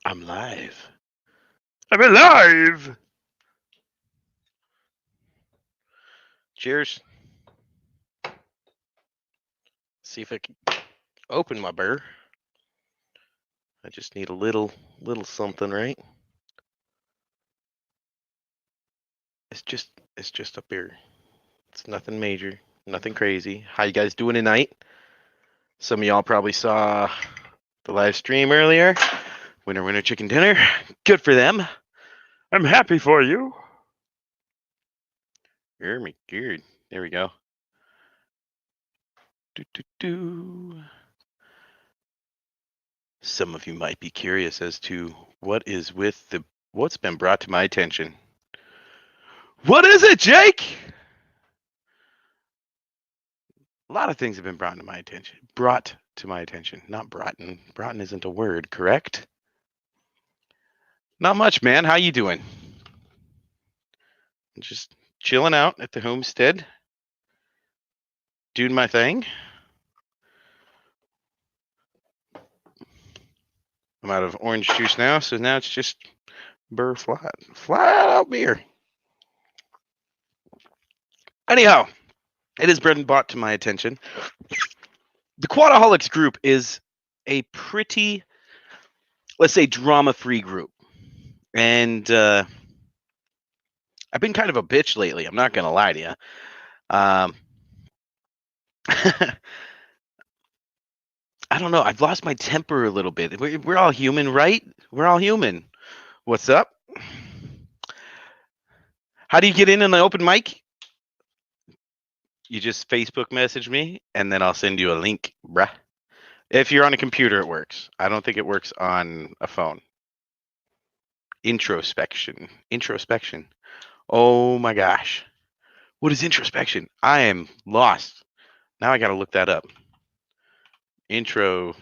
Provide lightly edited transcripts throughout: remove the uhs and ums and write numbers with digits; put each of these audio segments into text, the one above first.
I'm live. I'm alive. Cheers. See if I can open my beer. I just need a little something, right? It's just it's just a beer. It's nothing major, nothing crazy. How you guys doing tonight? Some of y'all probably saw the live stream earlier. Winner chicken dinner. Good for them. I'm happy for you. Hear me good. There we go. Do, do, do. Some of you might be curious as to what's been brought to my attention. What is it, Jake? A lot of things have been brought to my attention. Brought to my attention, not broughten. Broughten isn't a word, correct? Not much, man. How you doing? Just chilling out at the homestead, doing my thing. I'm out of orange juice now, so now it's just flat out beer. Anyhow, it has been brought to my attention. The Quadaholics group is a pretty, let's say, drama-free group, and I've been kind of a bitch lately. I'm not gonna lie to you. I don't know. I've lost my temper a little bit. We're all human, right? We're all human. What's up? How do you get in an open mic? You just Facebook message me, and then I'll send you a link, bruh. If you're on a computer, it works. I don't think it works on a phone. Introspection. Oh my gosh. What is introspection? I am lost. Now I got to look that up. Intro.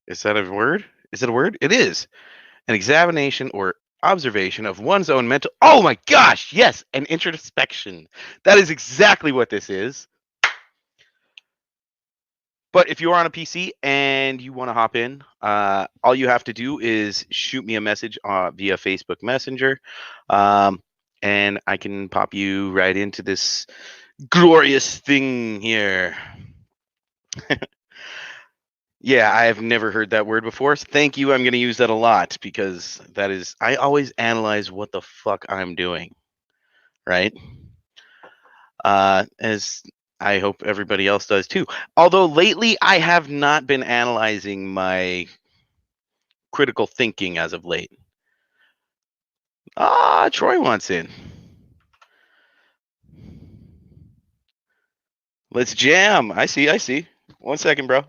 Is that a word? Is it a word? It is. An examination or observation of one's own mental. Oh my gosh, yes, an introspection. That is exactly what this is. But if you are on a PC and you want to hop in, all you have to do is shoot me a message via Facebook Messenger, and I can pop you right into this glorious thing here. Yeah, I have never heard that word before. So thank you. I'm going to use that a lot because I always analyze what the fuck I'm doing, right? As I hope everybody else does too. Although lately I have not been analyzing my critical thinking as of late. Troy wants in. Let's jam. I see. 1 second, bro.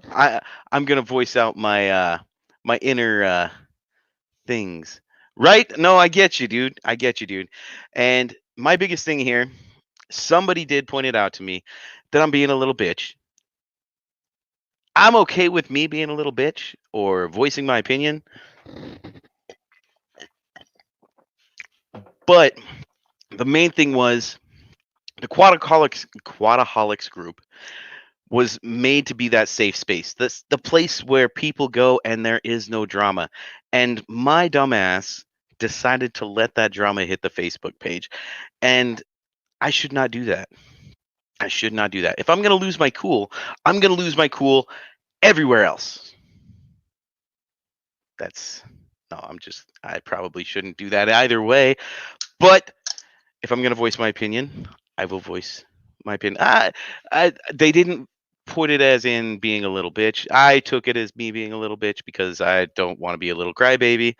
I'm gonna voice out my inner things. Right? No, I get you, dude. And my biggest thing here, somebody did point it out to me that I'm being a little bitch. I'm okay with me being a little bitch or voicing my opinion. But the main thing was the Quadaholics group was made to be that safe space. That's the place where people go and there is no drama. And my dumbass decided to let that drama hit the Facebook page. And I should not do that. I should not do that. If I'm going to lose my cool, I'm going to lose my cool everywhere else. That's no, I probably shouldn't do that either way. But if I'm going to voice my opinion, I will voice my opinion. They didn't put it as in being a little bitch. I took it as me being a little bitch because I don't want to be a little crybaby.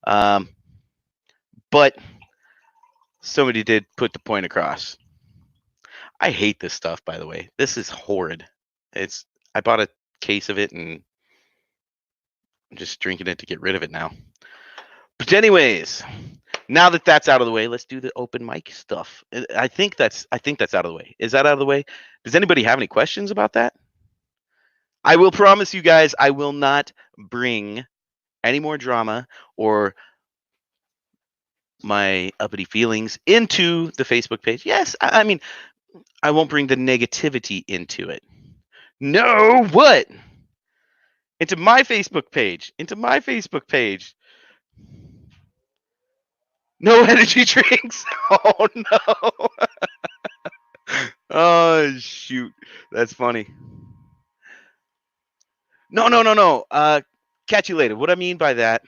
But somebody did put the point across. I hate this stuff, by the way. This is horrid. I bought a case of it and I'm just drinking it to get rid of it now. But anyways, now that that's out of the way, let's do the open mic stuff. I think that's out of the way. Is that out of the way? Does anybody have any questions about that? I will promise you guys I will not bring any more drama or my uppity feelings into the Facebook page. Yes, I mean I won't bring the negativity into it. No, what? Into my Facebook page. No energy drinks. Oh no. Oh shoot. That's funny. No. Catch you later. What I mean by that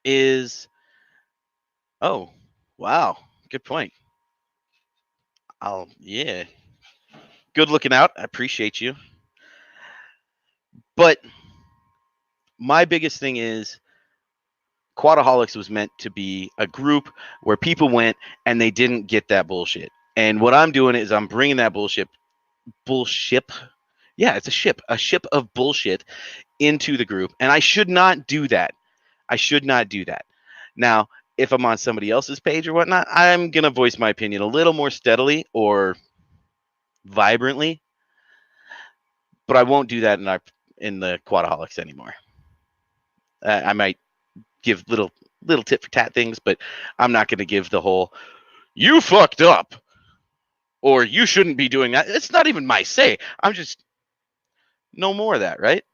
is, oh, wow. Good point. Yeah. Good looking out. I appreciate you. But my biggest thing is Quadaholics was meant to be a group where people went and they didn't get that bullshit. And what I'm doing is I'm bringing that bullshit. Yeah, it's a ship of bullshit into the group. And I should not do that. Now, if I'm on somebody else's page or whatnot, I'm going to voice my opinion a little more steadily or vibrantly. But I won't do that in the Quadaholics anymore. I might give little tit for tat things, but I'm not going to give the whole "you fucked up" or "you shouldn't be doing that." It's not even my say. I'm just no more of that, right?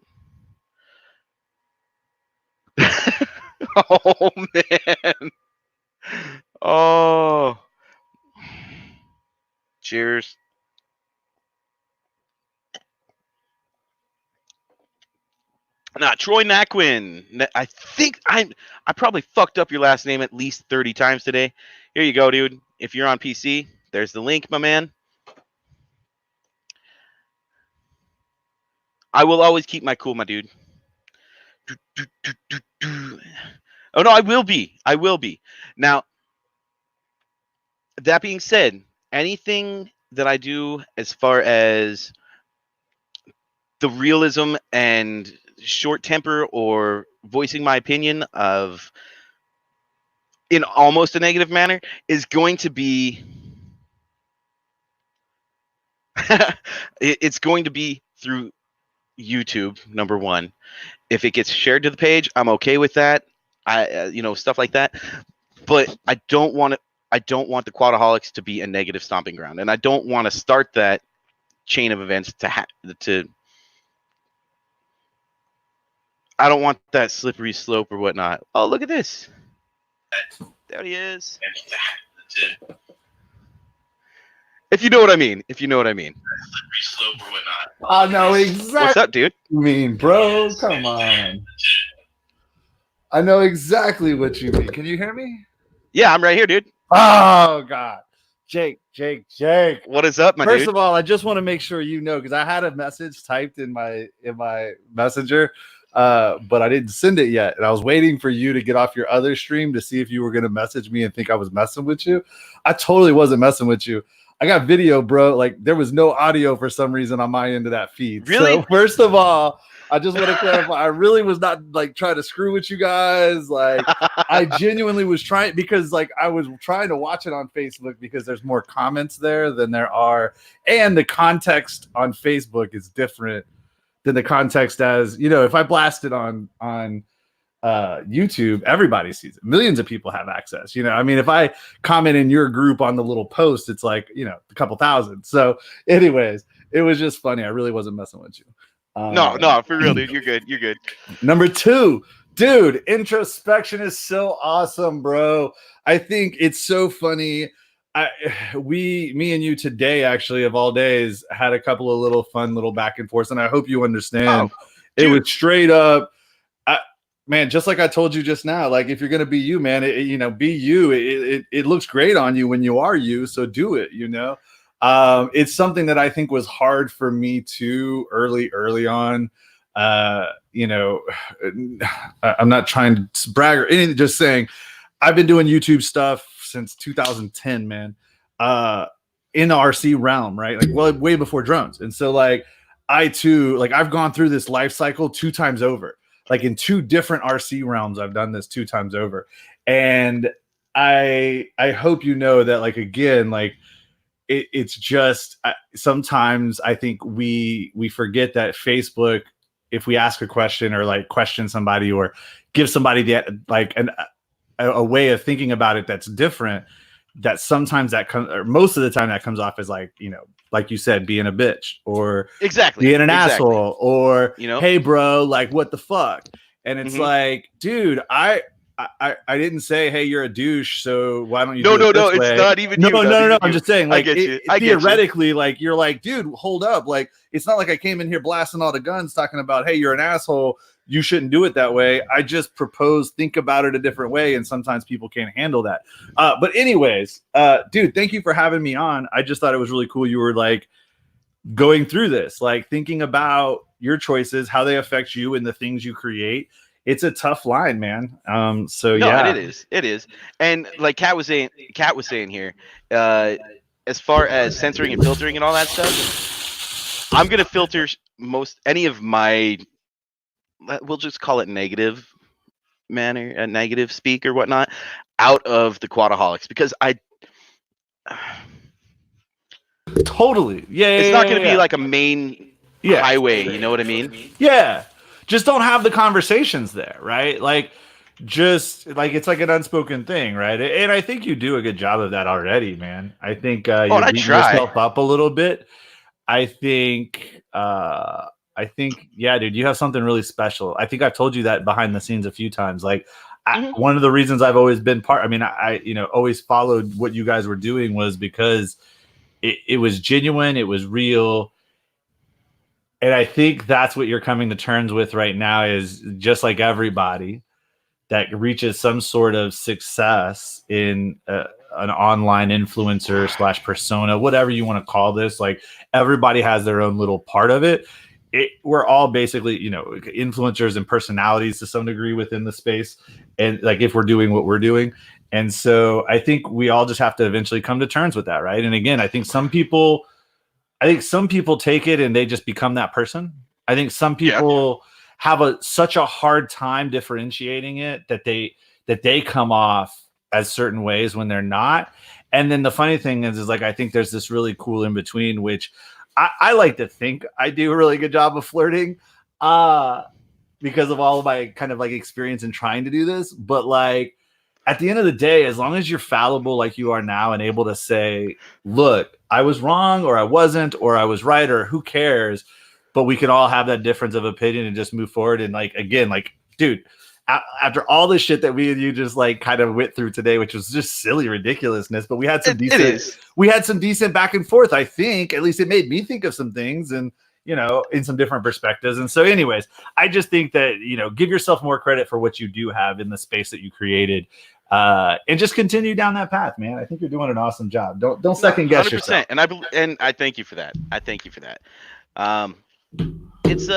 Oh man. Oh. Cheers. Now, Troy Naquin. I think I probably fucked up your last name at least 30 times today. Here you go, dude. If you're on PC, there's the link, my man. I will always keep my cool, my dude. Oh no, I will be. Now, that being said, anything that I do as far as the realism and short temper or voicing my opinion of in almost a negative manner is going to be it's going to be through YouTube, number one. If it gets shared to the page, I'm okay with that. Stuff like that. But I don't want the Quadaholics to be a negative stomping ground, and I don't want to start that chain of events to. I don't want that slippery slope or whatnot. Oh, look at this. There he is. If you know what I mean. Slippery slope or whatnot. I know exactly. What's up, dude? You mean, bro? Come on. I know exactly what you mean. Can you hear me? Yeah, I'm right here, dude. Oh God, Jake. What is up, my dude? First of all, I just want to make sure you know because I had a message typed in my messenger, but I didn't send it yet, and I was waiting for you to get off your other stream to see if you were going to message me and think I was messing with you. I totally wasn't messing with you. I got video, bro. Like there was no audio for some reason on my end of that feed. Really? So first of all, I just want to clarify. I really was not like trying to screw with you guys. Like I genuinely was trying because like I was trying to watch it on Facebook because there's more comments there than there are, and the context on Facebook is different than the context as if I blast it on YouTube, everybody sees it. Millions of people have access. I mean, if I comment in your group on the little post, it's like, a couple thousand. So anyways, it was just funny. I really wasn't messing with you. No, for real, dude. You're good. Number 2, dude, introspection is so awesome, bro. I think it's so funny. Me and you today, actually, of all days, had a couple of little fun little back and forth, and I hope you understand. It was straight up. Man, just like I told you just now, like if you're gonna be you, man, be you. It looks great on you when you are you, so do it. It's something that I think was hard for me too early on. I'm not trying to brag or anything, just saying I've been doing YouTube stuff since 2010, man. In the RC realm, right? Like way before drones, and so like I too, like I've gone through this life cycle 2 times over. Like in 2 different RC realms, I've done this 2 times over. And I hope you know that, like, again, like it's just sometimes I think we forget that Facebook, if we ask a question or like question somebody or give somebody a way of thinking about it that's different, that sometimes that comes, or most of the time that comes off as like, like you said, being a bitch or Exactly. being an Exactly. asshole or, You know? hey, bro, like, what the fuck? And it's Mhm. like, dude, I didn't say, hey, you're a douche, so why don't you No, do it no, no. this It's way? not even No, you. no, Not no, no. even I'm you. just saying, I like, get you. I get you. theoretically, like, you're like, dude, hold up. Like, it's not like I came in here blasting all the guns talking about, hey, you're an asshole. You shouldn't do it that way. I just propose, think about it a different way. And sometimes people can't handle that. But anyways, dude, thank you for having me on. I just thought it was really cool. You were like going through this, like thinking about your choices, how they affect you and the things you create. It's a tough line, man. So No, and yeah. it is. It is. And like Kat was saying here, uh, as far as censoring and filtering and all that stuff, I'm gonna filter most any of my. We'll just call it negative manner, a negative speak or whatnot, out of the Quadaholics because Totally. Yeah, it's yeah, not yeah, gonna be yeah. like a main Yeah. highway. You know what I mean? Yeah. Just don't have the conversations there, right? Like, just like it's like an unspoken thing, right? And I think you do a good job of that already, man. I think Oh, and you're I beating try. yourself up a little bit. I think yeah, dude, you have something really special. I think I've told you that behind the scenes a few times. Like Mhm. one of the reasons I've always been part, I mean, I always followed what you guys were doing was because it was genuine, it was real. And I think that's what you're coming to terms with right now is just like everybody that reaches some sort of success in an online influencer slash persona, whatever you want to call this. Like everybody has their own little part of it. We're all basically, influencers and personalities to some degree within the space. And like if we're doing what we're doing. And so I think we all just have to eventually come to terms with that. Right. And again, I think some people take it and they just become that person. I think some Yeah. people have such a hard time differentiating it that they come off as certain ways when they're not. And then the funny thing is like I think there's this really cool in between, which I like to think I do a really good job of flirting, because of all of my kind of like experience in trying to do this. But like at the end of the day, as long as you're fallible like you are now and able to say, look, I was wrong or I wasn't or I was right or who cares, but we can all have that difference of opinion and just move forward. And like, again, like, dude, after all this shit that we and you just like kind of went through today, which was just silly ridiculousness, but we had some It is. decent back and forth. I think at least it made me think of some things and, in some different perspectives. And so anyways, I just think that, give yourself more credit for what you do have in the space that you created. And just continue down that path, man. I think you're doing an awesome job. Don't second guess yourself. And I thank you for that. I thank you for that. It's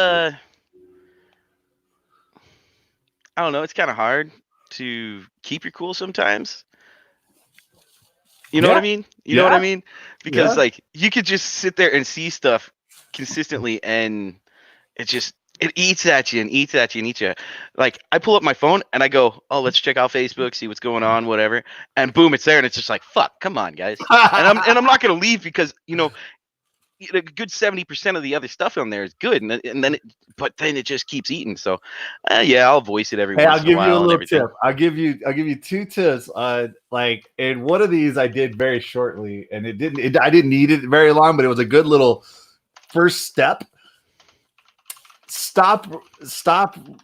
I don't know. It's kind of hard to keep your cool sometimes. You know what I mean? You know what I mean? Because like you could just sit there and see stuff consistently, and it eats at you and eats at you and eats you. Like I pull up my phone and I go, "Oh, let's check out Facebook, see what's going on, whatever." And boom, it's there, and it's just like, "Fuck, come on, guys." And I'm not gonna leave because a good 70% of the other stuff on there is good, but then it just keeps eating. So, yeah, I'll voice it every Hey, once I'll in a give you a while and little everything. tip. I'll give you two tips. And one of these I did very shortly, and I didn't need it very long, but it was a good little first step. Stop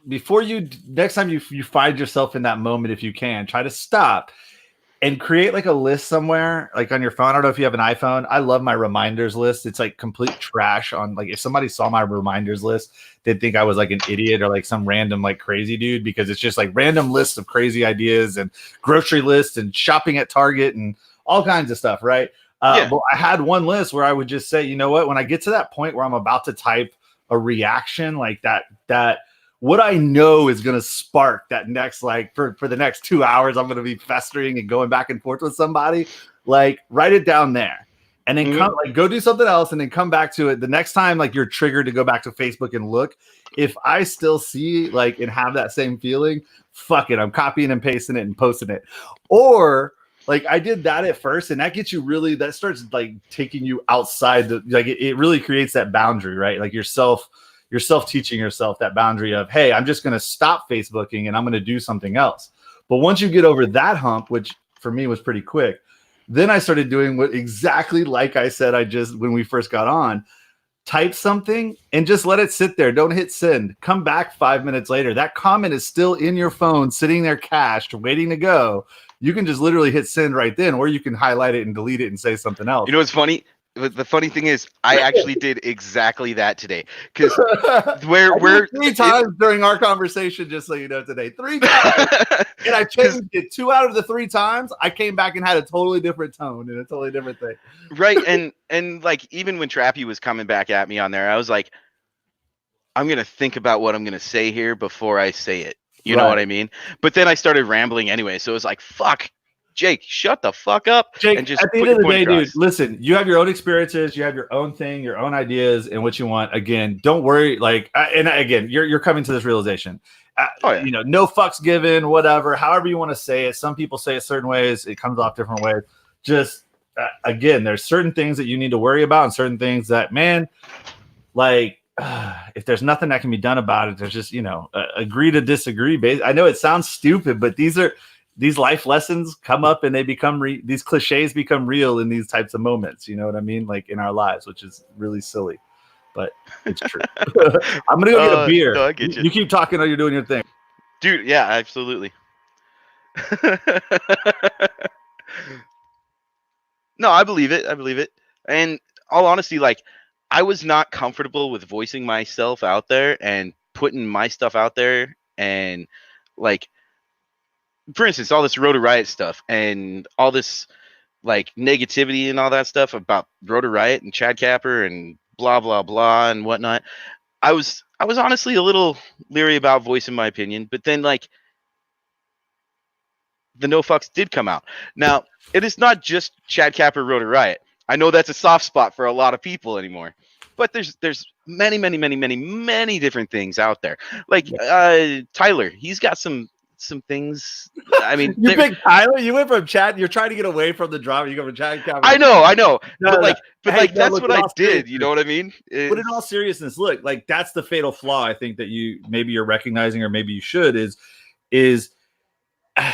before next time you find yourself in that moment, if you can, try to stop and create like a list somewhere, like on your phone. I don't know if you have an iPhone. I love my reminders list. It's like complete trash on like if somebody saw my reminders list, they'd think I was like an idiot or like some random like crazy dude because it's just like random lists of crazy ideas and grocery lists and shopping at Target and all kinds of stuff, right? Yeah. But I had one list where I would just say, you know what, when I get to that point where I'm about to type a reaction like that what I know is going to spark that next, like for the next 2 hours, I'm going to be festering and going back and forth with somebody. Like write it down there and then go do something else and then come back to it. The next time, like you're triggered to go back to Facebook and look, if I still see like and have that same feeling, fuck it. I'm copying and pasting it and posting it. Or like I did that at first and that gets you really, that starts like taking you outside it really creates that boundary, right? Like you're self-teaching yourself that boundary of, hey, I'm just going to stop Facebooking and I'm going to do something else. But once you get over that hump, which for me was pretty quick, Then I started doing what exactly like I said when we first got on. Type something and just let it sit there. Don't hit send. Come back 5 minutes later. That comment is still in your phone, sitting there cached, waiting to go. You can just literally hit send right then, or you can highlight it and delete it and say something else. You know what's funny? The funny thing is, I actually did exactly that today. Because we're 3 times during our conversation, just so you know, today 3 times, and I changed it 2 out of the 3 times. I came back and had a totally different tone and a totally different thing. Right, and like even when Trappy was coming back at me on there, I was like, I'm gonna think about what I'm gonna say here before I say it. You know what I mean? But then I started rambling anyway, so it was like, fuck. Jake, shut the fuck up. Jake, and just at the end of the day, dude, listen, you have your own experiences, you have your own thing, your own ideas, and what you want. Again, don't worry. Like, and again, you're coming to this realization. You know, no fucks given, whatever, however you want to say it. Some people say it certain ways, it comes off different ways. Just, again, there's certain things that you need to worry about and certain things that, man, like, if there's nothing that can be done about it, there's just, you know, agree to disagree. I know it sounds stupid, but these life lessons come up and they become these cliches become real in these types of moments. You know what I mean? Like in our lives, which is really silly, but it's true. I'm going to go get a beer. No, I get you. You keep talking while you're doing your thing. Dude, yeah, absolutely. No, I believe it. I believe it. And all honesty, like, I was not comfortable with voicing myself out there and putting my stuff out there. And like, for instance, all this Rotor Riot stuff and all this like negativity and all that stuff about Rotor Riot and Chad Kapper and blah blah blah and whatnot. I was honestly a little leery about voicing my opinion, but then like the No Fucks did come out. Now it is not just Chad Kapper Rotor Riot. I know that's a soft spot for a lot of people anymore, but there's many different things out there. Like Tyler, he's got some things. I mean, you picked Tyler. You went from Chad. You're trying to get away from the drama. You go from Chad. I know. But that's what I did. You know what I mean? But in all seriousness, look, like that's the fatal flaw. I think that you're recognizing, or maybe you should is I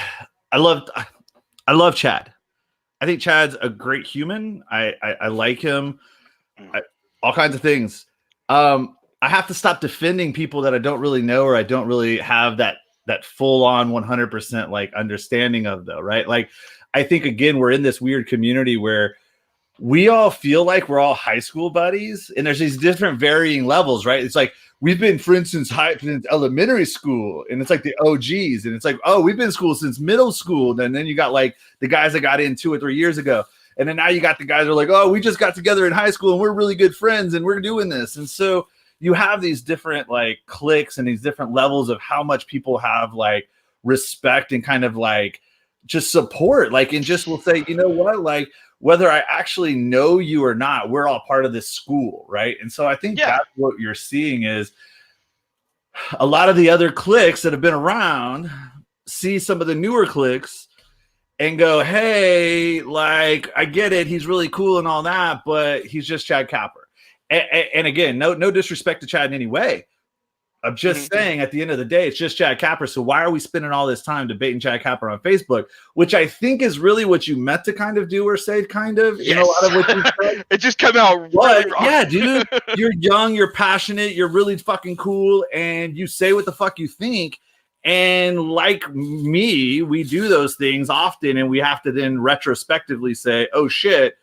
love Chad. I think Chad's a great human. I like him. All kinds of things. I have to stop defending people that I don't really know or I don't really have that full on 100% like understanding of, though, right? Like, I think again, we're in this weird community where we all feel like we're all high school buddies, and there's these different varying levels, right? It's like we've been friends since elementary school, and it's like the OGs, and it's like, oh, we've been in school since middle school, and then you got like the guys that got in 2 or 3 years ago, and then now you got the guys that are like, oh, we just got together in high school and we're really good friends and we're doing this. And so you have these different like cliques and these different levels of how much people have like respect and kind of like just support, like, and just will say, you know what, like, whether I actually know you or not, we're all part of this school, right? And so I think that's what you're seeing is a lot of the other cliques that have been around see some of the newer cliques and go, hey, like, I get it, he's really cool and all that, but he's just Chad Kapper. And again, no disrespect to Chad in any way. I'm just saying, at the end of the day, it's just Chad Kapper. So why are we spending all this time debating Chad Kapper on Facebook? Which I think is really what you meant to kind of do or say, kind of. Yes. You know, a lot of what you said. It just came out really wrong. Yeah, dude. You're young, you're passionate, you're really fucking cool, and you say what the fuck you think. And like me, we do those things often, and we have to then retrospectively say, oh, shit,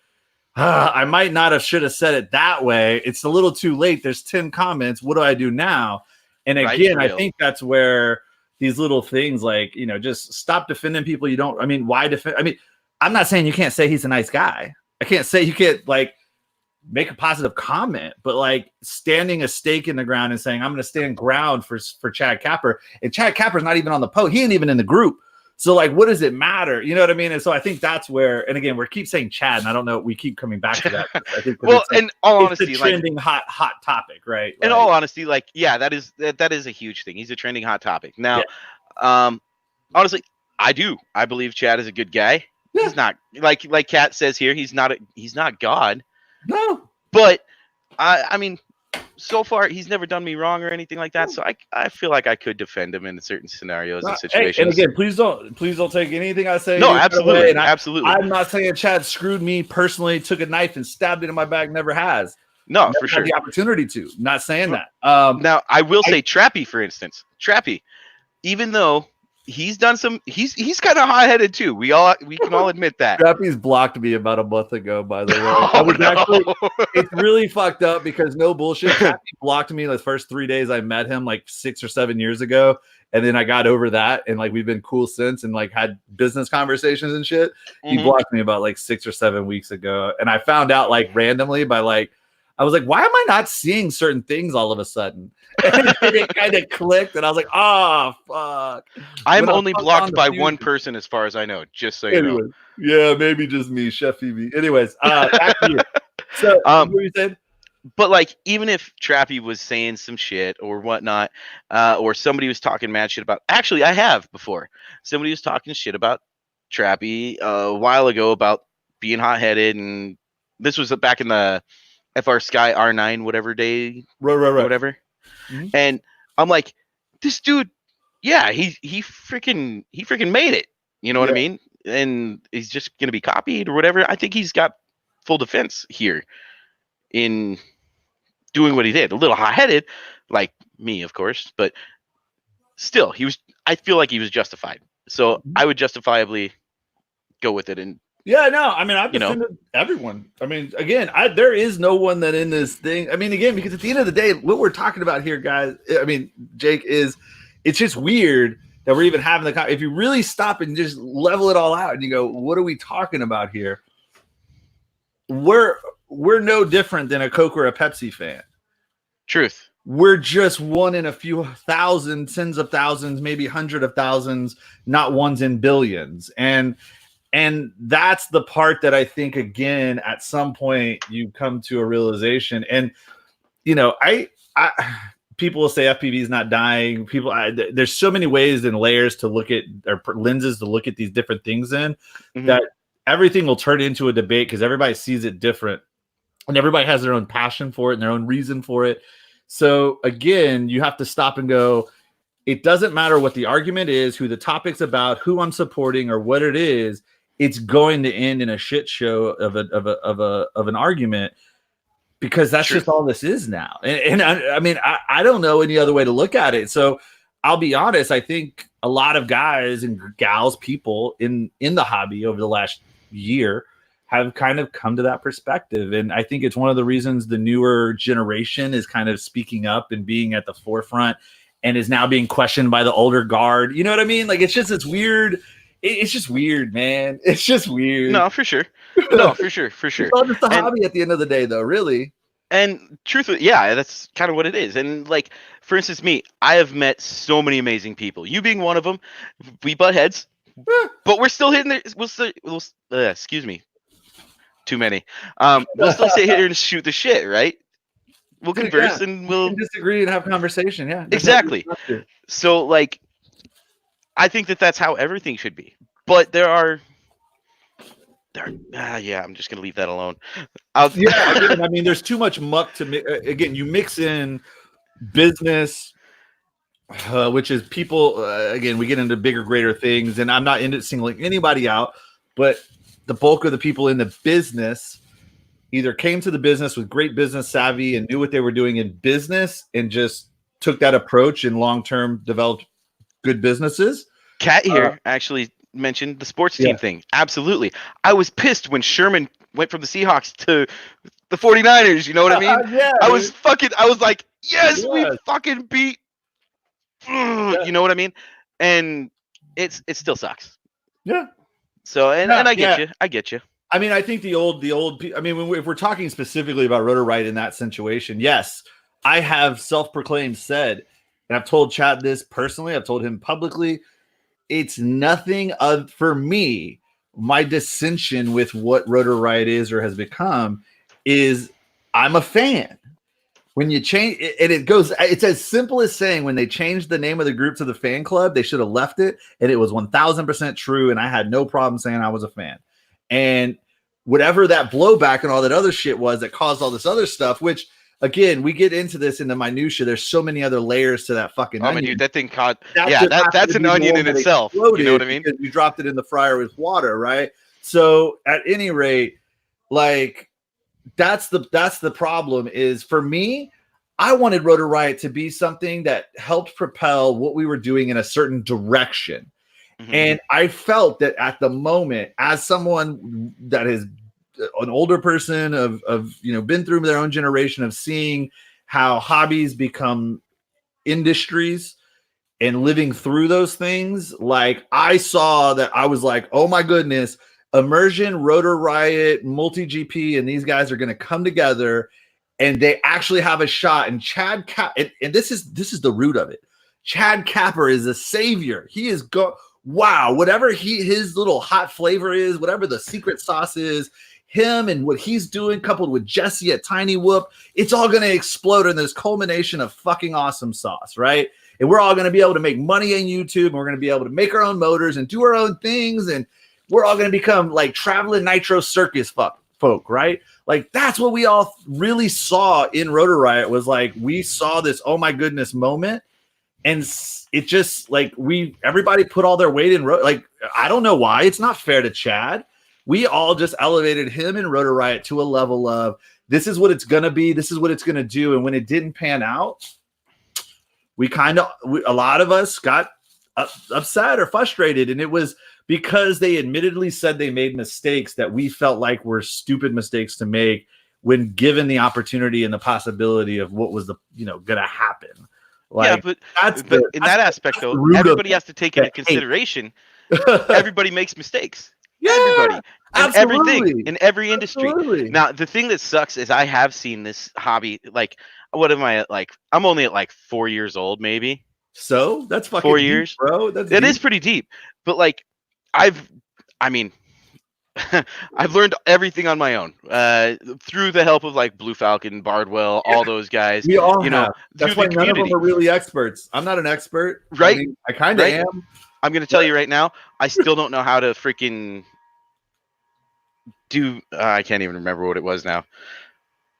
I might not have should have said it that way. It's a little too late. There's 10 comments. What do I do now? And again, I think that's where these little things like, you know, just stop defending people you don't. I mean, why defend? I mean, I'm not saying you can't say he's a nice guy. I can't say you can't like make a positive comment, but like standing a stake in the ground and saying, I'm going to stand ground for Chad Kapper. And Chad Kapper's not even on the post. He ain't even in the group. So like, what does it matter? You know what I mean? And so I think that's where, and again, we keep saying Chad, and I don't know, we keep coming back to that. I think well, in all honesty, it's a trending hot topic, right? In all honesty, like, yeah, that is a huge thing. He's a trending hot topic. Now, honestly, I believe Chad is a good guy. Yeah. He's not like Kat says here. He's not God. No, but I mean, so far he's never done me wrong or anything like that. So I feel like I could defend him in certain scenarios and Hey, situations. and again, please don't take anything I say. No, absolutely, and absolutely. I'm not saying Chad screwed me personally, took a knife and stabbed it in my back. Never has. No, Never for had sure. the opportunity to. Not saying that. Now I will say Trappy, for instance. Trappy, even though he's done some, he's kind of hot-headed too. We can all admit that. Trappy's blocked me about a month ago, by the way. It's really fucked up because no bullshit. Trappy blocked me the first 3 days I met him, like 6 or 7 years ago. And then I got over that, and like we've been cool since, and like had business conversations and shit. He blocked me about like 6 or 7 weeks ago, and I found out like randomly by like, I was like, why am I not seeing certain things all of a sudden? And it kind of clicked, and I was like, oh fuck. I'm only blocked by one person, as far as I know. Just so you know. Yeah, maybe just me, Chef Phoebe. Anyways, back to you. So, what you said? But like, even if Trappy was saying some shit or whatnot, or somebody was talking mad shit about, actually, I have before. Somebody was talking shit about Trappy a while ago about being hot-headed, and this was back in the FR Sky R9 whatever day, right. whatever. Mm-hmm. And I'm like, this dude, yeah, he freaking made it. You know what I mean? And he's just gonna be copied or whatever. I think he's got full defense here in doing what he did. A little hot-headed, like me, of course, but still, I feel like he was justified. So I would justifiably go with it. And yeah, no, I mean, I've defended everyone. I mean, again, there is no one that in this thing. I mean, again, because at the end of the day, what we're talking about here, guys, I mean, Jake, is it's just weird that we're even having if you really stop and just level it all out and you go, what are we talking about here? We're no different than a Coke or a Pepsi fan. Truth. We're just one in a few thousand, tens of thousands, maybe hundred of thousands, not ones in billions. And that's the part that I think, again, at some point you come to a realization. And, you know, I people will say FPV is not dying. There's so many ways and layers to look at, or lenses to look at these different things in, that everything will turn into a debate because everybody sees it different and everybody has their own passion for it and their own reason for it. So again, you have to stop and go, it doesn't matter what the argument is, who the topic's about, who I'm supporting, or what it is. It's going to end in a shit show of an argument, because that's just all this is now. And I mean, I don't know any other way to look at it. So I'll be honest. I think a lot of guys and gals, people in the hobby over the last year have kind of come to that perspective. And I think it's one of the reasons the newer generation is kind of speaking up and being at the forefront and is now being questioned by the older guard. You know what I mean? Like, it's weird. It's just weird, man. It's just weird. No, for sure. No, for sure. It's all just a hobby at the end of the day, though, really. And truthfully, yeah, that's kind of what it is. And like, for instance, me, I have met so many amazing people. You being one of them. We butt heads, but we're still hitting there. Excuse me. Too many. We'll still sit here and shoot the shit, right? We'll converse and we'll disagree and have conversation. Yeah, exactly. So like, I think that's how everything should be. But I'm just gonna leave that alone. I mean, there's too much muck to again. You mix in business, which is people. Again, we get into bigger, greater things, and I'm not into singling anybody out, but the bulk of the people in the business either came to the business with great business savvy and knew what they were doing in business and just took that approach and long-term developed good businesses. Kat here actually mentioned the sports team thing. Absolutely. I was pissed when Sherman went from the Seahawks to the 49ers. You know what I mean? I was like, yes, we fucking beat. You know what I mean? And it still sucks. Yeah. So, and I get you. I get you. I mean, I think the old, I mean, if we're talking specifically about Rotor Riot in that situation, yes, I have self-proclaimed said, and I've told Chad this personally, I've told him publicly, it's nothing for me. My dissension with what Rotor Riot is or has become is I'm a fan. When you change it, and it's as simple as saying when they changed the name of the group to the fan club, they should have left it. And it was 1000% true. And I had no problem saying I was a fan. And whatever that blowback and all that other shit was that caused all this other stuff, which again, we get into this in the minutia. There's so many other layers to that fucking Oh my onion. dude, that thing caught. That Yeah, just happened that's to an be the onion one in that itself. You know exploded what I mean? because you dropped it in the fryer with water, right? So at any rate, like that's the problem. Is for me, I wanted Rotor Riot to be something that helped propel what we were doing in a certain direction. Mhm. And I felt that at the moment, as someone that is an older person of been through their own generation of seeing how hobbies become industries and living through those things, like I saw that, I was like, oh my goodness, Immersion, Rotor Riot, Multi GP, and these guys are going to come together, and they actually have a shot. And Chad and this is the root of it. Chad Capper is a savior. He is wow, whatever his little hot flavor is, whatever the secret sauce is, him and what he's doing, coupled with Jesse at Tiny Whoop, it's all going to explode in this culmination of fucking awesome sauce, right? And we're all going to be able to make money on YouTube, and we're going to be able to make our own motors and do our own things, and we're all going to become like traveling Nitro Circus folk, right? Like that's what we all really saw in Rotor Riot, was like we saw this oh my goodness moment, and it just like everybody put all their weight in like I don't know why, it's not fair to Chad. We all just elevated him and Rotor Riot to a level of this is what it's going to be, this is what it's going to do. And when it didn't pan out, a lot of us got upset or frustrated, and it was because they admittedly said they made mistakes that we felt like were stupid mistakes to make when given the opportunity and the possibility of what was going to happen. Like, yeah, but in that aspect though, everybody has to take into consideration. Everybody makes mistakes. Yeah, everybody, and everything in every industry. Absolutely. Now, the thing that sucks is I have seen this hobby. Like, what am I at? Like, I'm only at like 4 years old, maybe. So that's fucking 4 years, deep, bro. It is pretty deep. But like, I've learned everything on my own through the help of like Blue Falcon, Bardwell, all those guys. We all have. That's why none of them are really experts. I'm not an expert, right? I kind of am. I'm gonna tell you right now, I still don't know how to freaking do. I can't even remember what it was now.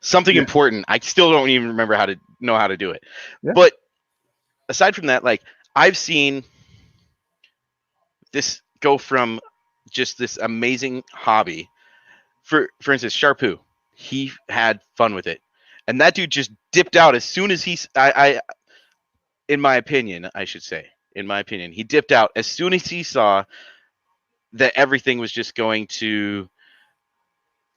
Something important. I still don't even remember how to do it. Yeah. But aside from that, like I've seen this go from just this amazing hobby. For instance, Sharpoo, he had fun with it, and that dude just dipped out as soon as in my opinion, he dipped out as soon as he saw that everything was just going to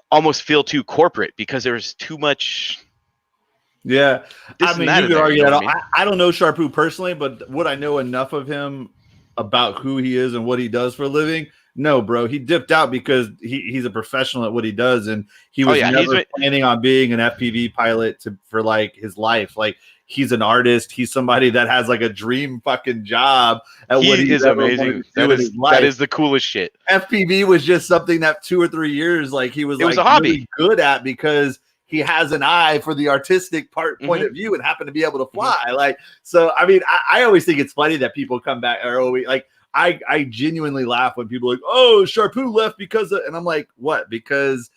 almost feel too corporate because there was too much. Yeah, I mean, you could argue that. I don't know Sharpoo personally, but would I know enough of him about who he is and what he does for a living? No, bro. He dipped out because he's a professional at what he does, and he was never planning on being an FPV pilot for like his life. Like he's an artist. He's somebody that has like a dream fucking job at what he is amazing. That is the coolest shit. FPV was just something that 2 or 3 years like he was a hobby really good at because he has an eye for the artistic point of view and happened to be able to fly. Like, so, I mean, I always think it's funny that people come back or always like, I genuinely laugh when people are like, oh, Sharpoo left because of, and I'm like, what? Because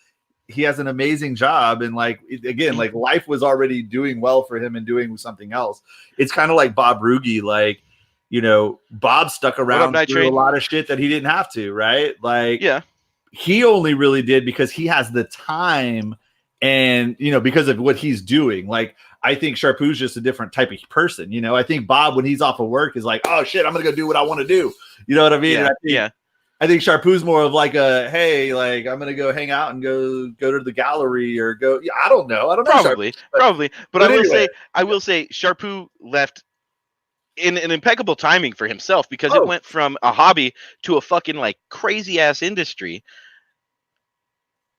he has an amazing job. And like, again, like life was already doing well for him and doing something else. It's kind of like Bob Ruge. Like, Bob stuck around through a lot of shit that he didn't have to, right? Like, yeah, he only really did because he has the time and, because of what he's doing. Like, I think Sharpoo's just a different type of person. I think Bob, when he's off of work, is like, oh shit, I'm going to go do what I want to do. You know what I mean? I think Sharpoo's more of like a, hey, like I'm going to go hang out and go to the gallery or go. I don't know. Probably. But I will say Sharpoo left in an impeccable timing for himself because it went from a hobby to a fucking like crazy ass industry.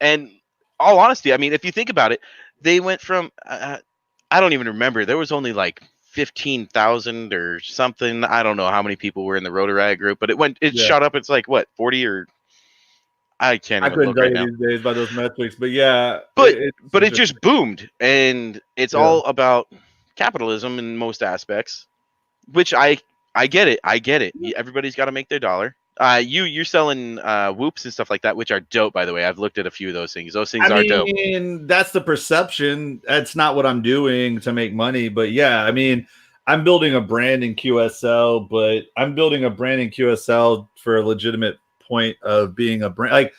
And all honesty, I mean, if you think about it, they went from, I don't even remember. There was only like 15,000 or something. I don't know how many people were in the Rotor Riot group, but it shot up. It's like what, 40 or I can't. I couldn't tell you these days by those metrics, but yeah. But it just boomed, and it's all about capitalism in most aspects, which I get it. Everybody's got to make their dollar. You're selling whoops and stuff like that, which are dope, by the way. I've looked at a few of those things. Those things I are dope. mean, that's the perception. That's not what I'm doing to make money. But yeah, I mean, I'm building a brand in QSL, but I'm building a brand in QSL for a legitimate point of being a brand. Like,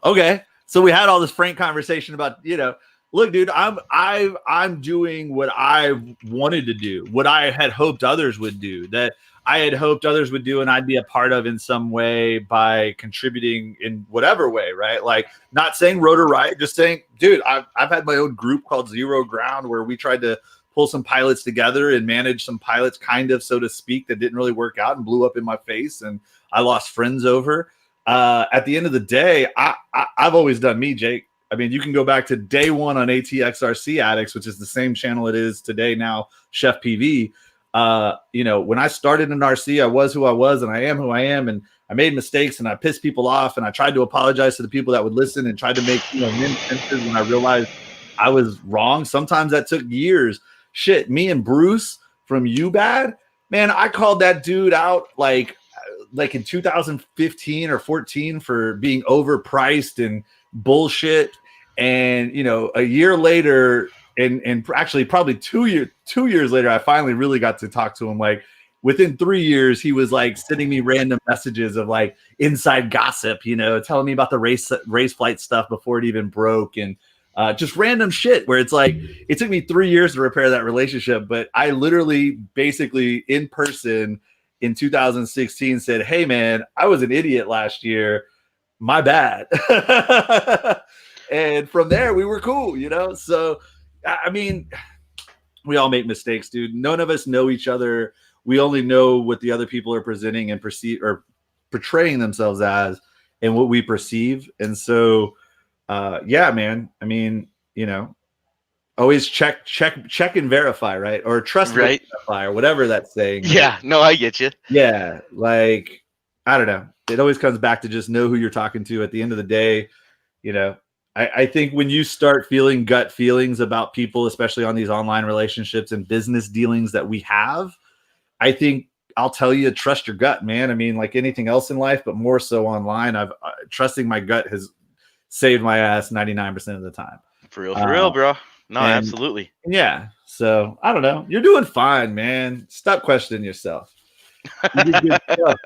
okay, so we had all this frank conversation about, look, dude, I'm doing what I wanted to do, what I had hoped others would do, that I had hoped others would do, and I'd be a part of in some way by contributing in whatever way, right? Like, not saying Rotor Riot, just saying, dude, I've had my own group called Zero Ground where we tried to pull some pilots together and manage some pilots, kind of, so to speak, that didn't really work out and blew up in my face, and I lost friends over. At the end of the day, I've always done me, Jake. I mean, you can go back to day one on ATXRC Addicts, which is the same channel it is today now, Chef PV. When I started in RC, I was who I was, and I am who I am, and I made mistakes, and I pissed people off, and I tried to apologize to the people that would listen, and tried to make senses when I realized I was wrong. Sometimes that took years. Shit, me and Bruce from UBAD, man, I called that dude out like in 2015 or 14 for being overpriced and bullshit. And a year later, and actually probably 2 years later, I finally really got to talk to him. Like, within 3 years, he was like sending me random messages of like inside gossip, telling me about the race flight stuff before it even broke, and just random shit where it's like, it took me 3 years to repair that relationship. But I literally basically in person in 2016 said, hey man, I was an idiot last year. My bad. And from there we were cool, So, I mean, we all make mistakes, dude. None of us know each other. We only know what the other people are presenting and perceive or portraying themselves as, and what we perceive. And so, yeah, man. I mean, always check and verify, right? Or trust, right? Verify, or whatever that's saying. Yeah, no, I get you. Yeah, like, I don't know. It always comes back to just know who you're talking to. At the end of the day, I think when you start feeling gut feelings about people, especially on these online relationships and business dealings that we have, I think I'll tell you, trust your gut, man. I mean, like anything else in life, but more so online. Trusting my gut has saved my ass 99% of the time. For real, bro. No, absolutely. Yeah. So I don't know. You're doing fine, man. Stop questioning yourself. You do good stuff.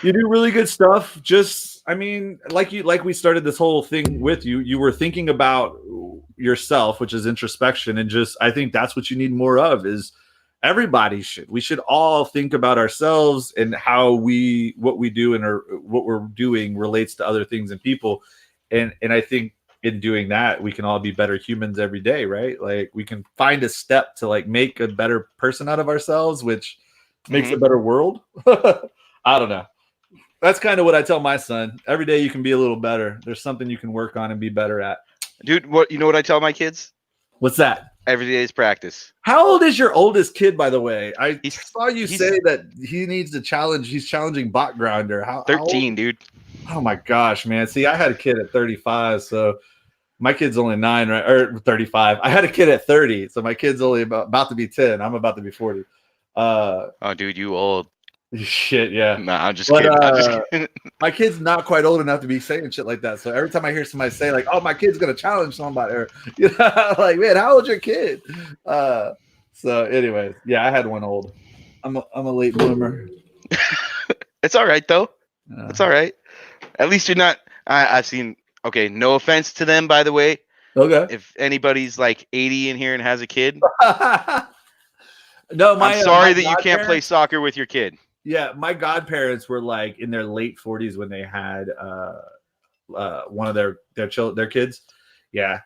You do really good stuff. Just, I mean, like we started this whole thing with you. You were thinking about yourself, which is introspection, and just, I think that's what you need more of. Is everybody should. We should all think about ourselves and how what we do and what we're doing relates to other things and people. And I think in doing that, we can all be better humans every day, right? Like, we can find a step to like make a better person out of ourselves, which makes a better world. I don't know. That's kind of what I tell my son. Every day you can be a little better. There's something you can work on and be better at. Dude, what I tell my kids? What's that? Every day is practice. How old is your oldest kid, by the way? I saw you say that he needs to challenge. He's challenging Bot Grinder. 13, dude. Oh my gosh, man. See, I had a kid at 35, so my kid's only 9, right? Or 35. I had a kid at 30, so my kid's only about to be 10. I'm about to be 40. Oh, dude, you old. Shit, yeah. Nah, I'm just kidding. My kid's not quite old enough to be saying shit like that. So every time I hear somebody say like, "Oh, my kid's gonna challenge somebody," or like, man, how old's your kid? So, anyways, yeah, I had one old. I'm a late bloomer. It's all right though. It's all right. At least you're not. I've seen. Okay, no offense to them, by the way. Okay. If anybody's like 80 in here and has a kid, no, I'm sorry that you can't play soccer with your kid. Yeah, my godparents were like in their late 40s when they had one of their kids. Yeah,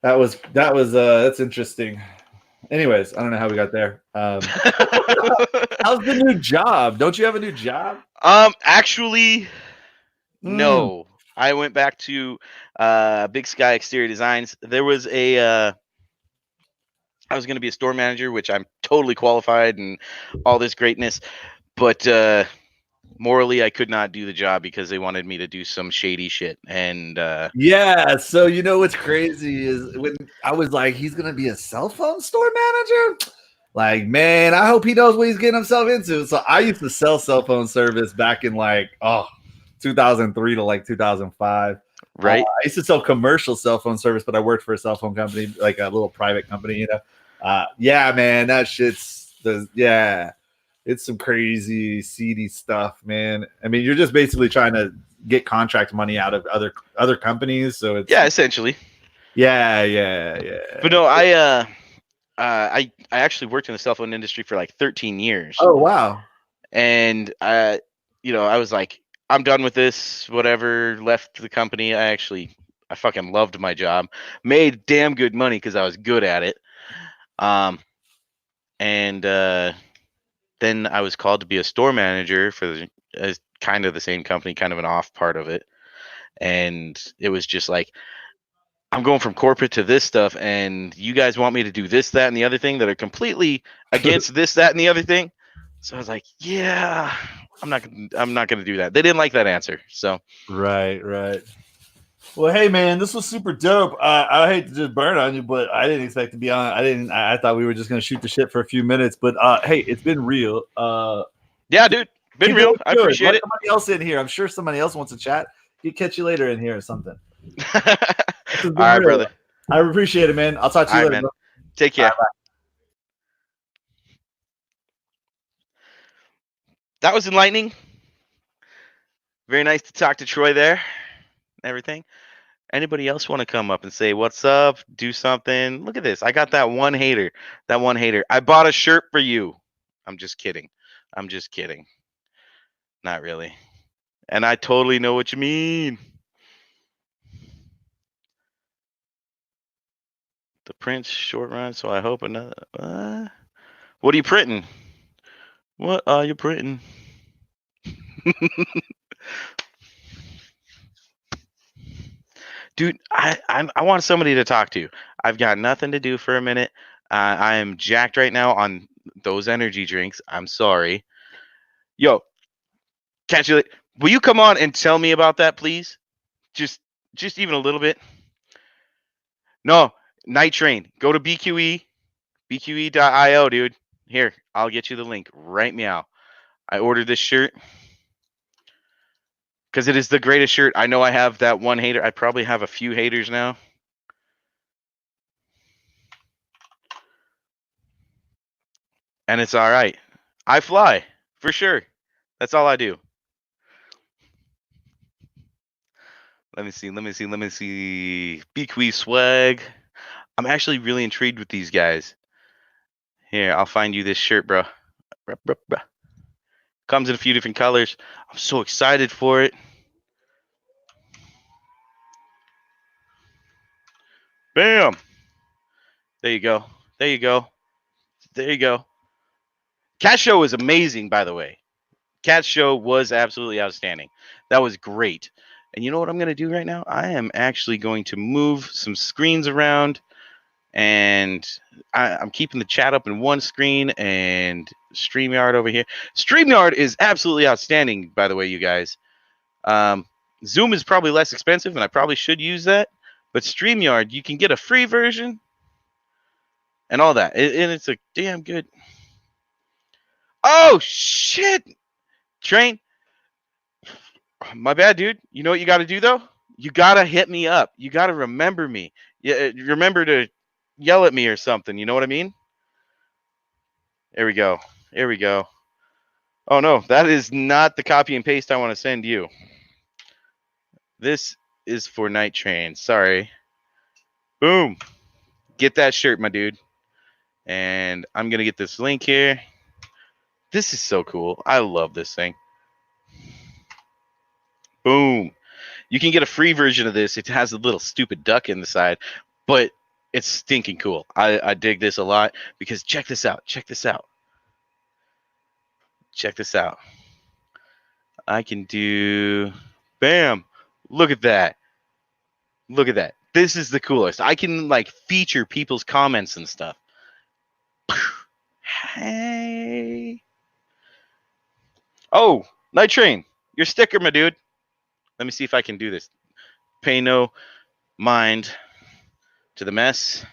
that's interesting. Anyways, I don't know how we got there. How's the new job? Don't you have a new job? Actually, no. I went back to Big Sky Exterior Designs. There was I was going to be a store manager, which I'm totally qualified and all this greatness, but morally I could not do the job because they wanted me to do some shady shit. And yeah, so what's crazy is when I was like, he's going to be a cell phone store manager? Like, man, I hope he knows what he's getting himself into. So I used to sell cell phone service back in 2003 to 2005. I Right? used to sell commercial cell phone service, but I worked for a cell phone company, like a little private company, yeah, man, that it's some crazy seedy stuff, man. I mean, you're just basically trying to get contract money out of other companies. So it's Yeah, essentially. yeah. But no, I actually worked in the cell phone industry for like 13 years, Oh wow. and I was like, I'm done with this. Whatever. Left the company. I fucking loved my job. Made damn good money because I was good at it. And then I was called to be a store manager for kind of the same company, kind of an off part of it. And it was just like, I'm going from corporate to this stuff, and you guys want me to do this, that, and the other thing that are completely against this, that, and the other thing. So I was like, yeah, I'm not going to do that. They didn't like that answer. So Right. Well, hey man, this was super dope. I hate to just burn on you, but I didn't expect to be on. I thought we were just gonna shoot the shit for a few minutes. But hey, it's been real. yeah, dude, been Keep real. it I good. appreciate Let it. somebody else in here. I'm sure somebody else wants to chat. He'll catch you later in here or something. All This has been right, real. brother. I appreciate it, man. I'll talk to All you right, later, man. bro. Take care. That was enlightening. Very nice to talk to Troy there. Everything. Anybody else want to come up and say what's up? Do something. Look at this. I got that one hater. That one hater. I bought a shirt for you. I'm just kidding. I'm just kidding. Not really. And I totally know what you mean. The print's short run, so I hope another. What are you printing? What are you printing? Dude, I want somebody to talk to. I've got nothing to do for a minute. I am jacked right now on those energy drinks. I'm sorry. Yo, catch you later. Will you come on and tell me about that, please? Just even a little bit. No, Night Train. Go to BQE, BQE.io, dude. Here, I'll get you the link right meow. I ordered this shirt because it is the greatest shirt. I know I have that one hater. I probably have a few haters now. And it's all right. I fly for sure. That's all I do. Let me see. BQE swag. I'm actually really intrigued with these guys. Here, I'll find you this shirt, bro. Comes in a few different colors. I'm so excited for it. Bam. There you go. There you go. There you go. Cat Show was amazing, by the way. Cat Show was absolutely outstanding. That was great. And you know what I'm going to do right now? I am actually going to move some screens around, and I'm keeping the chat up in one screen and StreamYard over here. StreamYard is absolutely outstanding, by the way, you guys. Zoom is probably less expensive, and I probably should use that. But StreamYard, you can get a free version and all that. And it's a damn good. Oh, shit! Train. My bad, dude. You know what you got to do, though? You got to hit me up. You got to remember me. Yeah, remember to yell at me or something. You know what I mean? There we go. There we go. Oh, no. That is not the copy and paste I want to send you. This is for Night Train. Sorry. Boom. Get that shirt, my dude. And I'm going to get this link here. This is so cool. I love this thing. Boom. You can get a free version of this. It has a little stupid duck in the side, but it's stinking cool. I dig this a lot because check this out. Check this out. Check this out. I can do, bam. Look at that. Look at that. This is the coolest. I can like feature people's comments and stuff. Hey. Oh, Night Train. Your sticker, my dude. Let me see if I can do this. Pay no mind to the mess.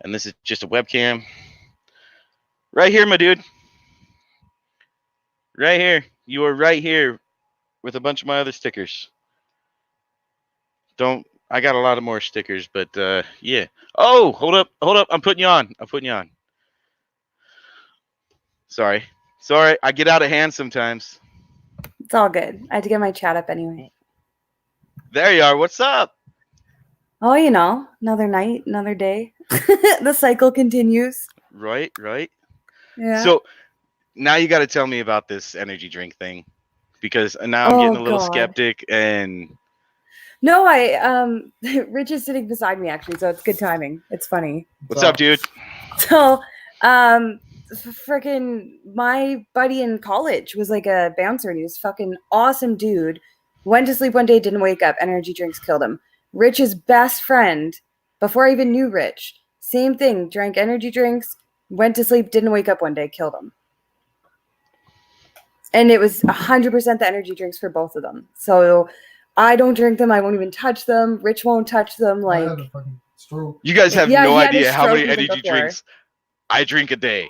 And this is just a webcam. Right here, my dude. Right here. You are right here with a bunch of my other stickers. I got a lot of more stickers, but yeah. Oh, hold up. I'm putting you on. Sorry. I get out of hand sometimes. It's all good. I had to get my chat up anyway. There you are. What's up? Oh, another night, another day. The cycle continues. Right. Yeah. So now you got to tell me about this energy drink thing, because now I'm getting a little skeptic. And no, Rich is sitting beside me actually, so it's good timing. It's funny. What's up, dude? So, freaking my buddy in college was like a bouncer, and he was fucking awesome dude. Went to sleep one day, didn't wake up. Energy drinks killed him. Rich's best friend, before I even knew Rich, same thing. Drank energy drinks, went to sleep, didn't wake up one day, killed him. And it was 100% the energy drinks for both of them. So I don't drink them. I won't even touch them. Rich won't touch them. Like, you guys have no idea how many energy drinks I drink a day.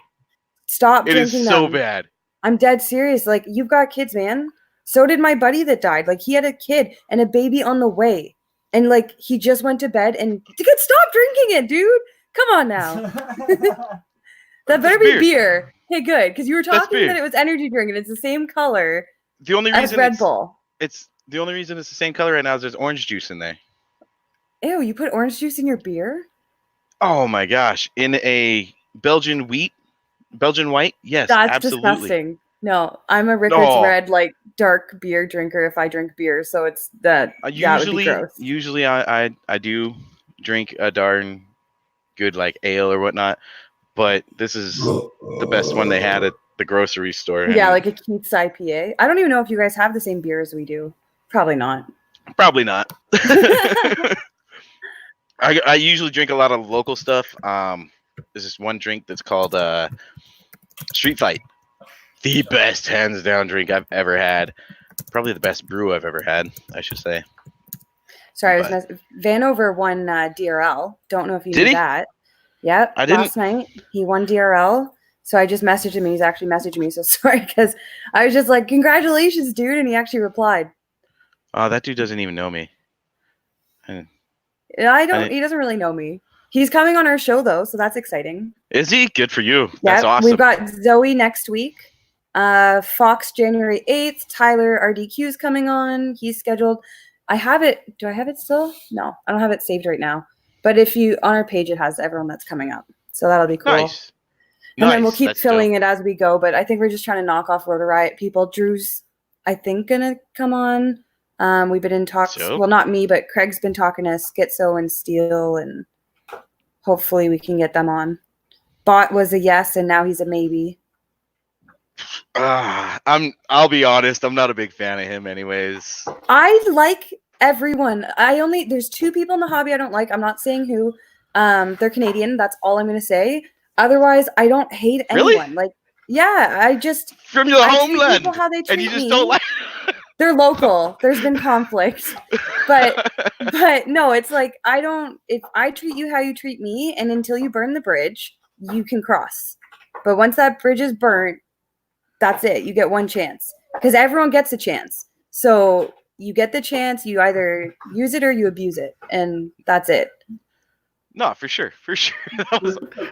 Stop drinking them. It is so bad. I'm dead serious. Like, you've got kids, man. So did my buddy that died. Like, he had a kid and a baby on the way. And, like, he just went to bed and stop drinking it, dude. Come on now. That better be beer. Okay, good. Because you were talking that it was energy drink and it's the same color as Red Bull. The only reason it's the same color right now is there's orange juice in there. Ew, you put orange juice in your beer? Oh my gosh. In a Belgian white? Yes, that's absolutely. Disgusting. No, I'm a Rickards Red, like, dark beer drinker if I drink beer, so it's that would be gross. Usually I do drink a darn good, like, ale or whatnot, but this is the best one they had at the grocery store. Yeah, like a Keith's IPA. I don't even know if you guys have the same beer as we do. Probably not. I usually drink a lot of local stuff. There's this one drink that's called Street Fight. The best hands down drink I've ever had. Probably the best brew I've ever had, I should say. Sorry, Vanover won DRL. Don't know if you knew that. Yep. Last night he won DRL. So I just messaged him and he's actually messaged me. So sorry, because I was just like, congratulations, dude. And he actually replied. Oh, that dude doesn't even know me. He doesn't really know me. He's coming on our show though, so that's exciting. Is he? Good for you. That's awesome. We've got Zoe next week. Fox January 8th. Tyler RDQ is coming on. He's scheduled. I have it. Do I have it still? No, I don't have it saved right now. But if you on our page, it has everyone that's coming up. So that'll be cool. Nice. And then we'll keep filling it as we go. But I think we're just trying to knock off Rotor Riot people. Drew's, I think, gonna come on. We've been in talks. So? Well, not me, but Craig's been talking to Schizo and Steel, and hopefully we can get them on. Bot was a yes, and now he's a maybe. I'll be honest, I'm not a big fan of him anyways. I like everyone. There's two people in the hobby I don't like. I'm not saying who. They're Canadian. That's all I'm going to say. Otherwise, I don't hate anyone. Really? Like, yeah, I just from your homeland, how they treat and you just me. don't like. They're local. There's been conflict, but no, it's like if I treat you how you treat me, and until you burn the bridge, you can cross. But once that bridge is burnt, that's it. You get one chance because everyone gets a chance. So you get the chance. You either use it or you abuse it, and that's it. No, for sure. That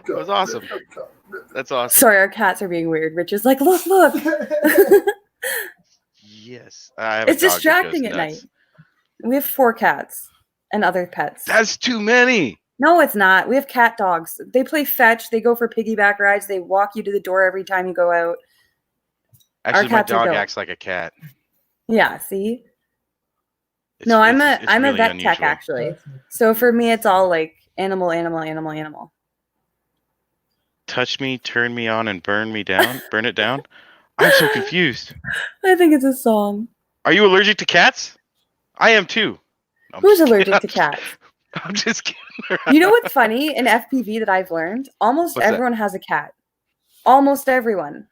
was awesome. That's awesome. Sorry, our cats are being weird. Rich is like, look. Yes. It's distracting at night. We have 4 cats and other pets. That's too many. No, it's not. We have cat dogs. They play fetch. They go for piggyback rides. They walk you to the door every time you go out. Actually, my dog acts like a cat. Yeah, see? I'm a really vet unusual. tech, actually. So for me, it's all like animal. Touch me, turn me on, and burn me down. Burn it down. I'm so confused. I think it's a song. Are you allergic to cats? I am too. Who's allergic to cats? I'm just kidding. You know what's funny in FPV that I've learned? Almost everyone has a cat. Almost everyone.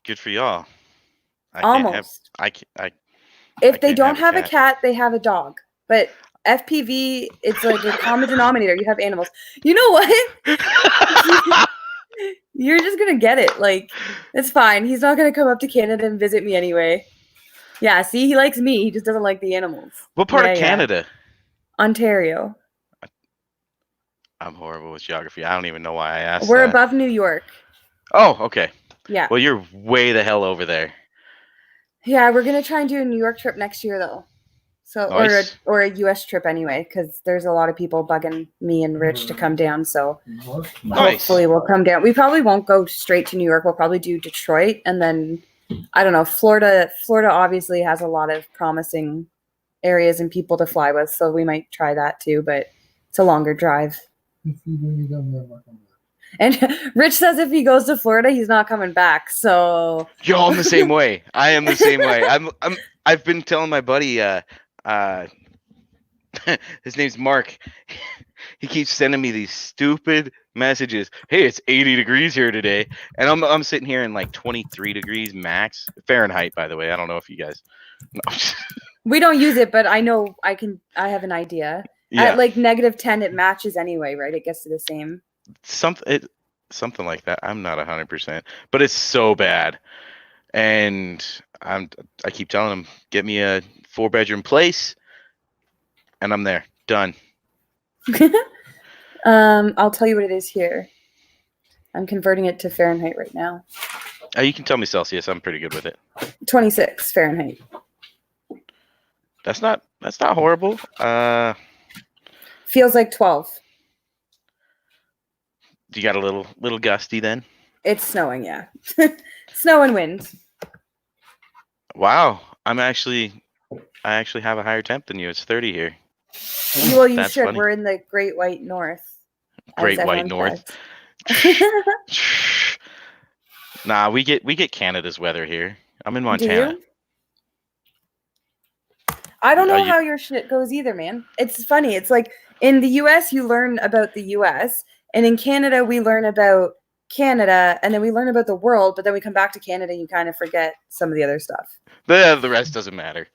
Good for y'all. If they don't have a cat, they have a dog. But FPV, it's like a common denominator. You have animals. You know what? You're just gonna get it. Like, it's fine. He's not gonna come up to Canada and visit me anyway. Yeah, see, he likes me. He just doesn't like the animals. What part Yeah, of yeah. Canada? Ontario. I'm horrible with geography. I don't even know why I asked We're that. above New York. Oh, okay. Yeah. Well, you're way the hell over there. Yeah, we're gonna try and do a New York trip next year though. So Nice. or a US trip anyway, because there's a lot of people bugging me and Rich to come down. So Nice. hopefully we'll come down. We probably won't go straight to New York. We'll probably do Detroit and then I don't know, Florida. Florida obviously has a lot of promising areas and people to fly with, so we might try that too, but it's a longer drive. And Rich says if he goes to Florida, he's not coming back. So Yo, I'm the same way. I am the same way. I've been telling my buddy, his name's Mark. He keeps sending me these stupid messages. Hey, it's 80 degrees here today, and I'm sitting here in like 23 degrees max Fahrenheit. By the way, I don't know if you guys. No. we don't use it, but I know I have an idea. Yeah, At like -10, it matches anyway, right? It gets to the same. something like that. I'm not 100%, but it's so bad, and I keep telling him, get me a 4-bedroom place, and I'm there. Done. I'll tell you what it is here. I'm converting it to Fahrenheit right now. You can tell me Celsius. I'm pretty good with it. 26 Fahrenheit. That's not horrible. Feels like 12. You got a little gusty then? It's snowing, yeah. Snow and wind. Wow. I actually have a higher temp than you. It's 30 here. Well, you That's should. funny. We're in the Great White North. as Great White everyone North. says. Nah, we get Canada's weather here. I'm in Do Montana. you? I don't Are know you- how your shit goes either, man. It's funny. It's like in the US, you learn about the US, and in Canada, we learn about Canada, and then we learn about the world, but then we come back to Canada and you kind of forget some of the other stuff. The rest doesn't matter.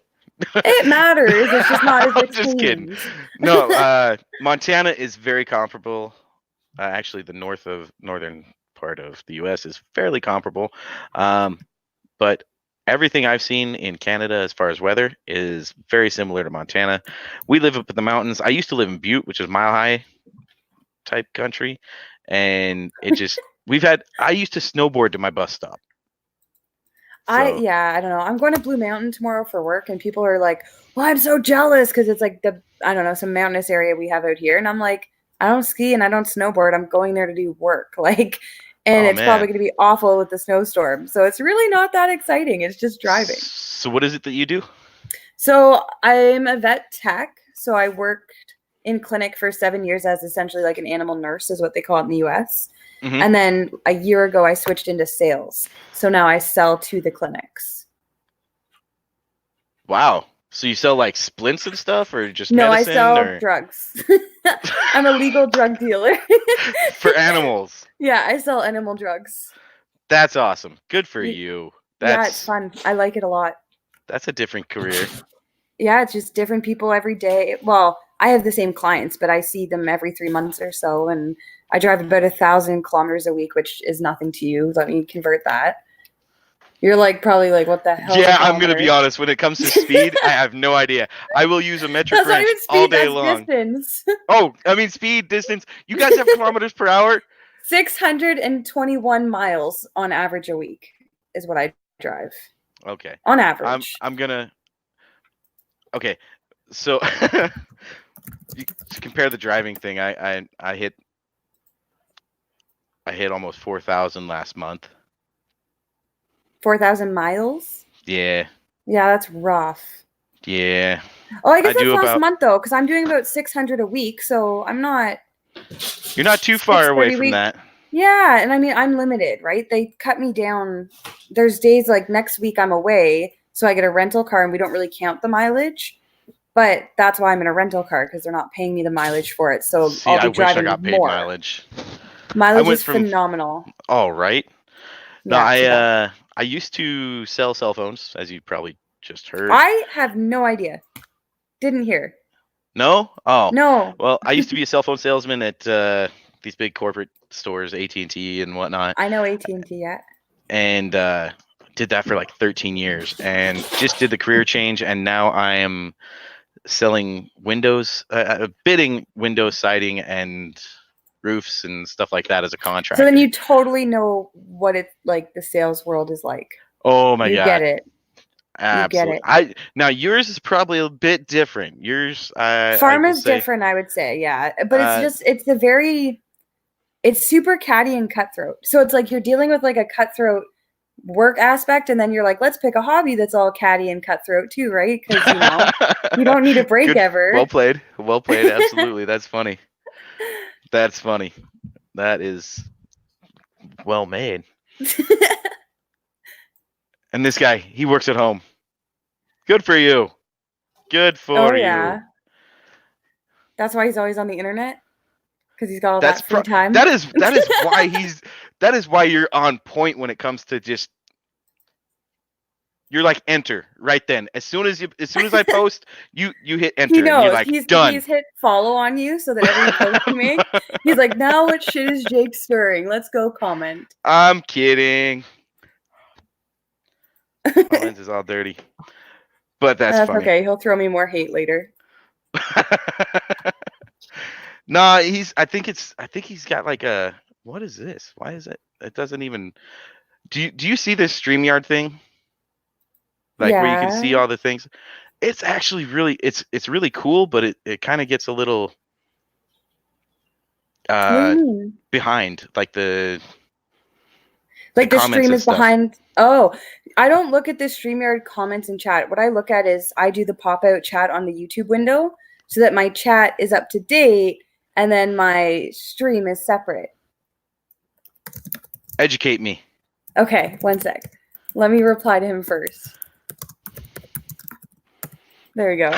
It matters. It's just not as I'm just kidding. retained. No, Montana is very comparable. Actually, the northern part of the U.S. is fairly comparable. But everything I've seen in Canada as far as weather is very similar to Montana. We live up in the mountains. I used to live in Butte, which is mile high type country, and it just I used to snowboard to my bus stop. I don't know. I'm going to Blue Mountain tomorrow for work, and people are like, "Well, I'm so jealous because it's like some mountainous area we have out here." And I'm like, I don't ski and I don't snowboard. I'm going there to do work, and it's probably going to be awful with the snowstorm. So it's really not that exciting. It's just driving. So what is it that you do? So I'm a vet tech. So I worked in clinic for 7 years as essentially like an animal nurse, is what they call it in the US. Mhm. And then a year ago, I switched into sales. So now I sell to the clinics. Wow. So you sell like splints and stuff, or just No, I medicine, sell or drugs. I'm a legal drug dealer. for animals? Yeah, I sell animal drugs. That's awesome. Good for Y- you. Yeah, it's fun. I like it a lot. That's a different career. Yeah, it's just different people every day. Well, I have the same clients, but I see them every 3 months or so, and I drive about 1,000 kilometers a week, which is nothing to you. Let me convert that. You're probably like, what the hell? is a Yeah, I'm gonna be kilometer? honest. When it comes to speed, I have no idea. I will use a metric That's not wrench even speed. all day That's long. distance. Oh, I mean speed, distance. You guys have kilometers per hour? 621 miles on average a week is what I drive Okay. on average. I'm gonna. Okay, so to compare the driving thing, I hit almost 4,000 last month. 4,000 miles. Yeah, Yeah, that's rough. yeah. Oh, I guess I do that's last about- month though, because I'm doing about 600 a week, so I'm not. You're not too far away 630 from week. that. Yeah, and I mean I'm limited, right? They cut me down. There's days like next week I'm away, so I get a rental car, and we don't really count the mileage. But that's why I'm in a rental car, because they're not paying me the mileage for it. So See, I'll be I wish I driving got paid more. mileage. Mileage went is from- phenomenal. All right. No, Yeah, it's about- I used to sell cell phones, as you probably just heard. I have no idea. Didn't hear. No? Oh. No. Well, I used to be a cell phone salesman at these big corporate stores, AT&T and whatnot, I know AT&T yet. and did that for like 13 years, and just did the career change, and now I am selling windows, bidding window siding and roofs and stuff like that as a contractor. So then you totally know what it's like. The sales world is like. Oh my you god, get it. absolutely. it. Now yours is probably a bit different. Yours, I Farm will is say, different, I would say, yeah. But it's super catty and cutthroat. So it's like you're dealing with like a cutthroat work aspect, and then you're like, let's pick a hobby that's all catty and cutthroat too, right? Because you don't need a break Good. ever. Well played. Absolutely. That's funny. That is well made. And this guy, he works at home. Good for you. Good for you. That's why he's always on the internet, because he's got all that free time. That is why you're on point when it comes to just. You're like enter right then. As soon as I post, you hit enter. He knows. And you're like, done. He's hit follow on you so that every post you make, he's like, now what shit is Jake stirring? Let's go comment. I'm kidding. My lens is all dirty, but that's funny. Okay. He'll throw me more hate later. Nah, I think he's got like a. What is this? Why is it? It doesn't even. Do you see this StreamYard thing? Like where you can see all the things. It's actually really it's really cool, but it kind of gets a little behind, like the stream is behind. Oh, I don't look at the StreamYard comments and chat. What I look at is I do the pop out chat on the YouTube window so that my chat is up to date, and then my stream is separate. Educate me. Okay, one sec. Let me reply to him first. There we go.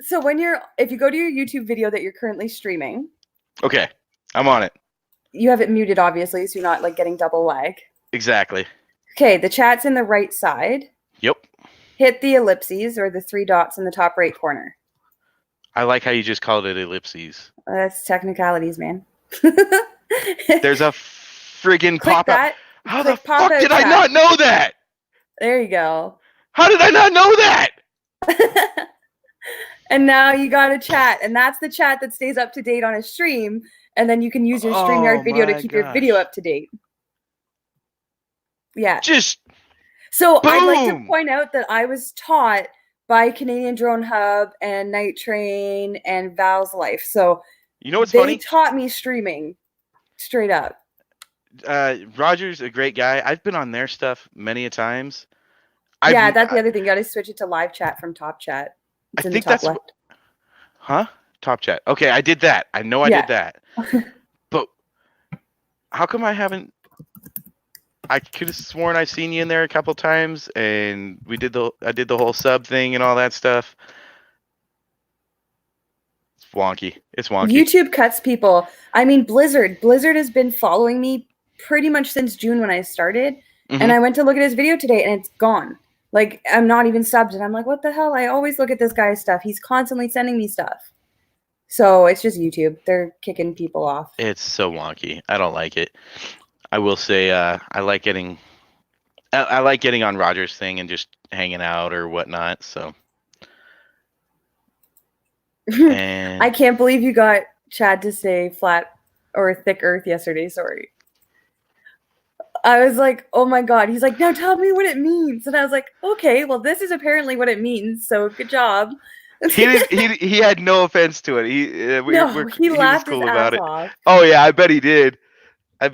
So if you go to your YouTube video that you're currently streaming. Okay, I'm on it. You have it muted, obviously, so you're not like getting double lag. Exactly. Okay, the chat's in the right side. Yep. Hit the ellipses or the 3 dots in the top right corner. I like how you just called it ellipses. That's technicalities, man. There's a friggin' pop-up. How the fuck did I not know that? There you go. How did I not know that? And now you got a chat, and that's the chat that stays up to date on a stream, and then you can use your StreamYard video to keep your video up to date. Yeah. So boom. I'd like to point out that I was taught by Canadian Drone Hub and Night Train and Val's Life. So you know what's funny? They taught me streaming straight up. Roger's a great guy. I've been on their stuff many a times. That's the other thing. You got to switch it to live chat from top chat. I think that's left. Top chat. Okay, I did that. I know I did that. But how come I haven't? I could have sworn I've seen you in there a couple times, and I did the whole sub thing and all that stuff. It's wonky. YouTube cuts people. I mean, Blizzard has been following me pretty much since June when I started, and I went to look at his video today, and it's gone. Like, I'm not even subbed, and I'm like, what the hell? I always look at this guy's stuff. He's constantly sending me stuff. So it's just YouTube. They're kicking people off. It's so wonky. I don't like it. I will say I like getting on Roger's thing and just hanging out or whatnot. So. And I can't believe you got Chad to say flat or thick earth yesterday. Sorry. I was like, oh my God. He's like, now tell me what it means. And I was like, okay, well, this is apparently what it means. So good job. he had no offense to it. He laughed was cool his about ass it. off. Oh yeah, I bet he did. I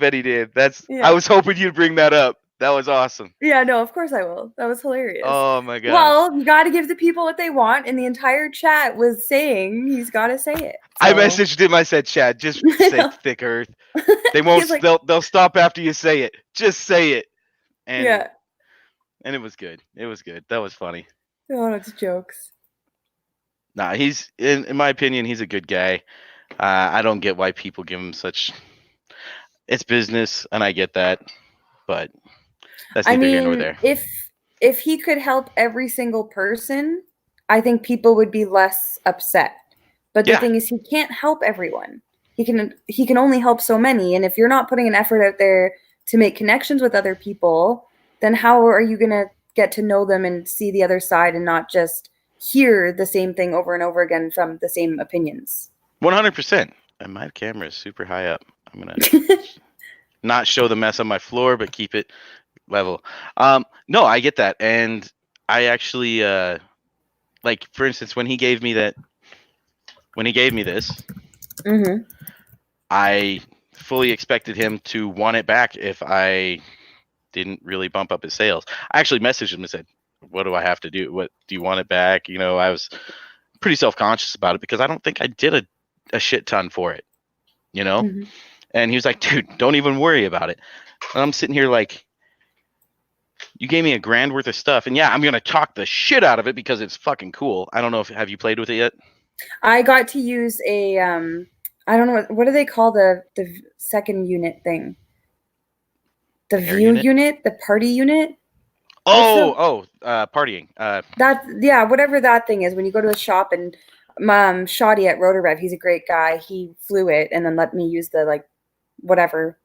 was hoping you'd bring that up. That was awesome. Yeah, no, of course I will. That was hilarious. Oh my God. Well, you got to give the people what they want, and the entire chat was saying he's got to say it. So. I messaged him. I said, "Chad, just say thick earth. They won't. Like, they'll stop after you say it. Just say it." And and it was good. It was good. That was funny. Oh, it's jokes. Nah, he's in my opinion, he's a good guy. I don't get why people give him such. It's business, and I get that, but that's neither here nor there. If he could help every single person, I think people would be less upset. But the Yeah. thing is, he can't help everyone. He can only help so many. And if you're not putting an effort out there to make connections with other people, then how are you going to get to know them and see the other side and not just hear the same thing over and over again from the same opinions? 100%. And my camera is super high up. I'm gonna not show the mess on my floor, but keep it level. No, I get that, and I actually like, for instance, when he gave me this, Mm-hmm. I fully expected him to want it back if I didn't really bump up his sales. I actually messaged him and said, "What do I have to do? What do you want it back?" You know, I was pretty self-conscious about it because I don't think I did a shit ton for it, you know? Mm-hmm. And he was like, "Dude, don't even worry about it." And I'm sitting here like, you gave me $1,000 worth of stuff, and yeah, I'm gonna talk the shit out of it because it's fucking cool. I don't know if have you played with it yet? I got to use a I don't know what do they call the second unit thing? The Air view unit? unit, the party unit. Partying. Whatever that thing is. When you go to a shop and Shoddy at RotorRev, he's a great guy. He flew it and then let me use the whatever.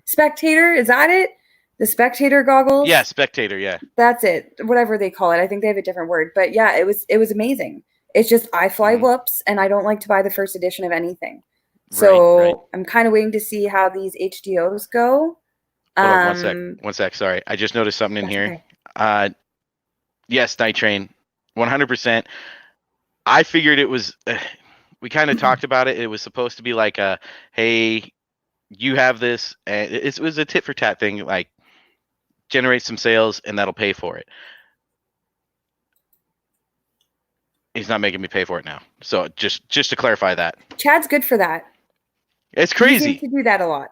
Spectator, is that it? The spectator goggles? Yeah, spectator, yeah. That's it. Whatever they call it. I think they have a different word. But yeah, it was amazing. It's just I fly whoops and I don't like to buy the first edition of anything. So Right. I'm kind of waiting to see how these HDOs go. Hold on one sec. Sorry. I just noticed something in here. Okay. Yes, Night Train, 100%. I figured it was, we kind of talked about it. It was supposed to be like hey, you have this. And it was a tit for tat thing, like generate some sales and that'll pay for it. He's not making me pay for it now. So just to clarify that. Chad's good for that. It's He crazy. seems to do that a lot.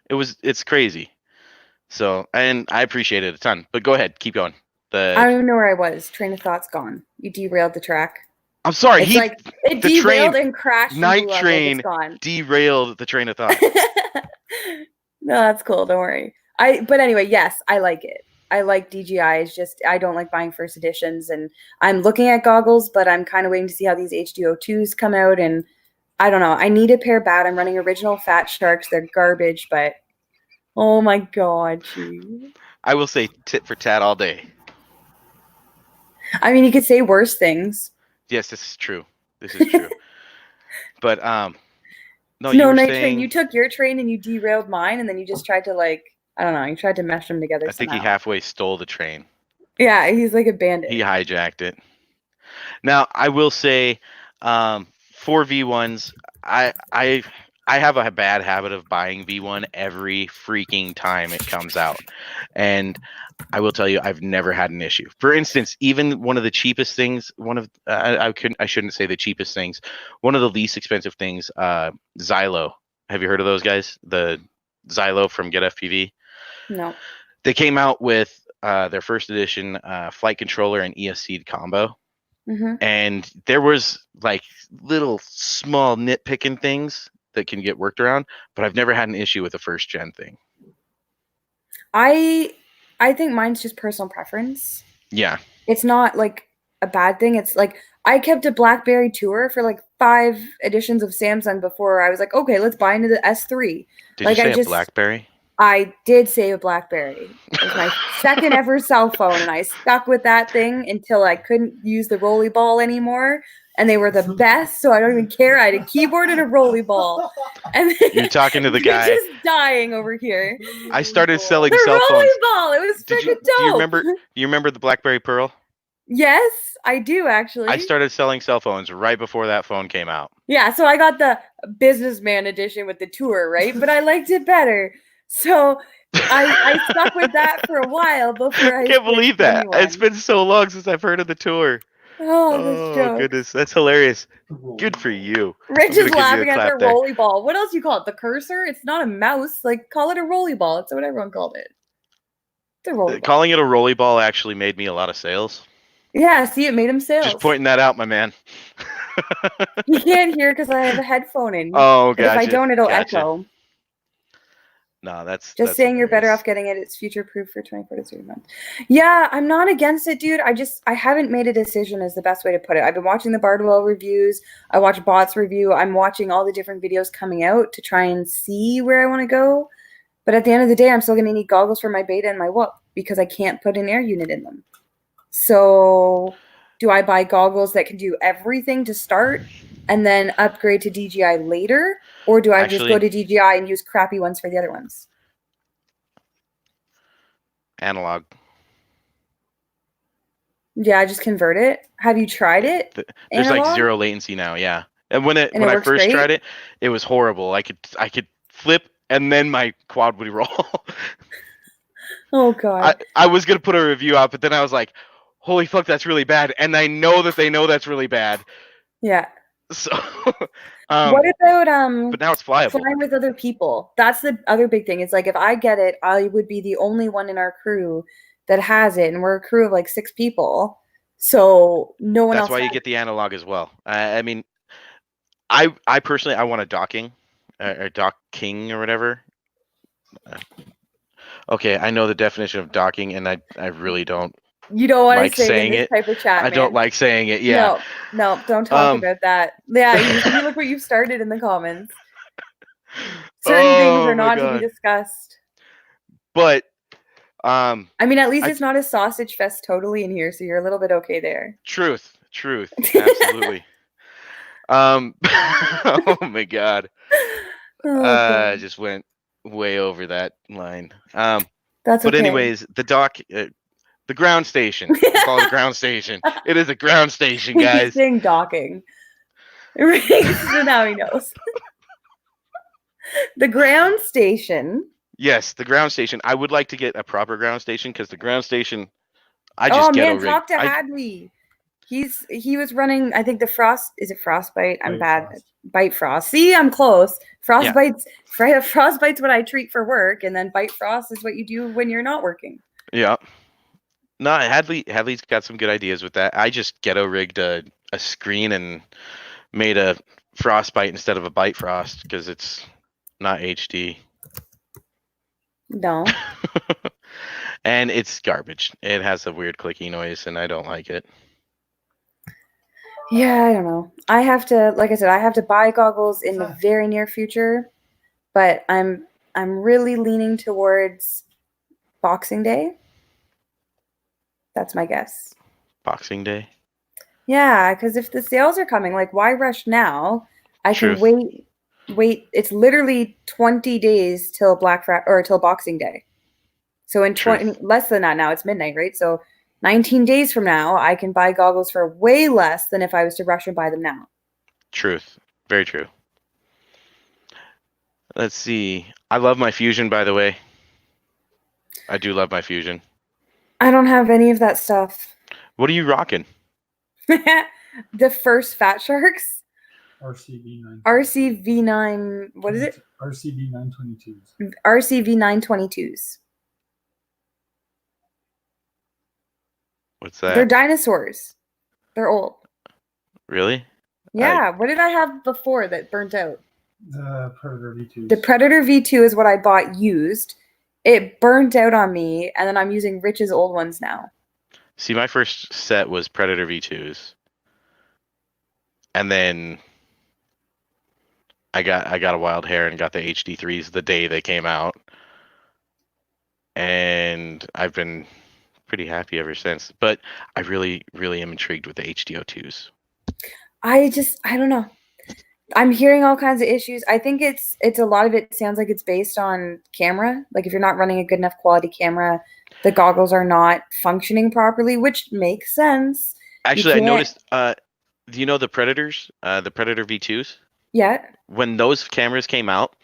It's crazy. So, and I appreciate it a ton. But go ahead, keep going. I don't even know where I was. Train of thought's gone. You derailed the track. I'm sorry. It's it the derailed train- and crashed. Night and Train it's gone. derailed the train of thought. No, that's cool. Don't worry. But anyway, yes, I like it. I like DJI. It's just I don't like buying first editions, and I'm looking at goggles, but I'm kind of waiting to see how these HDO2s come out. And I don't know. I need a pair bad. I'm running original Fat Sharks. They're garbage, but oh my god, geez. I will say tit for tat all day. I mean, you could say worse things. Yes, this is true. But no, No, you were Night saying, Train, you took your train and you derailed mine, and then you just tried to I don't know, you tried to mesh them together. I think he somehow. halfway stole the train. Yeah, he's like a bandit. He hijacked it. Now, I will say, for V1s, I have a bad habit of buying V1 every freaking time it comes out, and I will tell you, I've never had an issue. For instance, even one of the cheapest things, I shouldn't say the cheapest things, one of the least expensive things, Xylo. Have you heard of those guys? The Xylo from Get FPV. No. They came out with their first edition flight controller and ESC combo. Mm-hmm. And there was like little small nitpicking things that can get worked around, but I've never had an issue with a first gen thing. I think mine's just personal preference. Yeah. It's not like a bad thing. It's like I kept a BlackBerry Tour for like 5 editions of Samsung before I was like, okay, let's buy into the S3. Did Like, you say I just- a BlackBerry? I did save a BlackBerry. It was my second ever cell phone, and I stuck with that thing until I couldn't use the rolly ball anymore. And they were the best, so I don't even care. I had a keyboard and a rolly ball. And You're talking to the you're guy. just dying over here. I started selling The cell rolly phones. ball. It was Did freaking you, dope. do you remember the BlackBerry Pearl? Yes, I do actually. I started selling cell phones right before that phone came out. Yeah, so I got the businessman edition with the tour, right? But I liked it better. So I stuck with that for a while before I I can't believe switched to that. the new It's one. been so long since I've heard of the tour. Oh, this joke. Goodness, that's hilarious. Good for you. Rich I'm gonna is give you a laughing at clap the there. rolly ball. What else you call it? The cursor? It's not a mouse. Like, call it a rolly ball. That's what everyone called it. It's a rolly ball. Calling it a rolly ball actually made me a lot of sales. Yeah, see, it made him sales. Just pointing that out, my man. You can't hear because I have a headphone in. Oh, But if I gotcha. don't, it'll Gotcha. echo. No, that's Just saying you're better hilarious. off getting it. It's future proof for 24 to 30 months. Yeah, I'm not against it, dude. I haven't made a decision is the best way to put it. I've been watching the Bardwell reviews. I watch Bots review. I'm watching all the different videos coming out to try and see where I want to go. But at the end of the day, I'm still going to need goggles for my Beta and my Whoop because I can't put an air unit in them. So do I buy goggles that can do everything to start and then upgrade to DJI later? Or do I just go to DJI and use crappy ones for the other ones? Analog. Yeah, just convert it. Have you tried it? There's Analog? like 0 latency now, yeah. And when it I works first great? tried it, it was horrible. I could flip and then my quad would roll. Oh god. I was gonna put a review out, but then I was like, holy fuck, that's really bad. And I know that they know that's really bad. Yeah. So what about but now it's flyable. flying with other people? That's the other big thing. It's like if I get it, I would be the only one in our crew that has it, and we're a crew of like 6 people. So no one else. That's why you get the analog as well. I mean, I personally I want a docking or docking or whatever. Okay, I know the definition of docking, and I really don't. You don't want like to say saying in this it. type of chat. I don't like saying it. Yeah. No, don't talk about that. Yeah, you look what you've started in the comments. Certain things are not to be discussed. But I mean, at least it's not a sausage fest totally in here, so you're a little bit okay there. Truth, absolutely. Oh my god. I just went way over that line. That's but okay. anyways, the ground station. We call it a ground station. It is a ground station, guys. He's saying docking. So now he knows. The ground station. Yes, the ground station. I would like to get a proper ground station because the ground station, I just talk to Hadley. He was running. I think the Frost. Is it Frostbite? I'm bad. Bite Frost. See, I'm close. Frostbite's what I treat for work, and then Bite Frost is what you do when you're not working. Yeah. No, Hadley's got some good ideas with that. I just ghetto rigged a screen and made a Frostbite instead of a Bite Frost because it's not HD. No. And it's garbage. It has a weird clicky noise, and I don't like it. Yeah, I don't know. I have to, like I said, I have to buy goggles in the very near future, but I'm really leaning towards Boxing Day. That's my guess. Boxing Day? Yeah, because if the sales are coming, like, why rush now? I can wait. It's literally 20 days till till Boxing Day. So in less than that now, it's midnight, right? So 19 days from now, I can buy goggles for way less than if I was to rush and buy them now. Truth. Very true. Let's see. I love my Fusion, by the way. I do love my Fusion. I don't have any of that stuff. What are you rocking? The first Fat Sharks. RCV9. RCV9. What is it? RCV922s. RCV922s. What's that? They're dinosaurs. They're old. Really? Yeah. What did I have before that burnt out? The Predator V2s. The Predator V2 is what I bought used. It burnt out on me, and then I'm using Rich's old ones now. See, my first set was Predator V2s. And then I got a wild hair and got the HD3s the day they came out. And I've been pretty happy ever since. But I really, really am intrigued with the HDO2s. I don't know. I'm hearing all kinds of issues. I think it's a lot of it sounds like it's based on camera. Like if you're not running a good enough quality camera, the goggles are not functioning properly, which makes sense. Actually, I noticed, do you know the Predators, the Predator V2s? Yeah. When those cameras came out,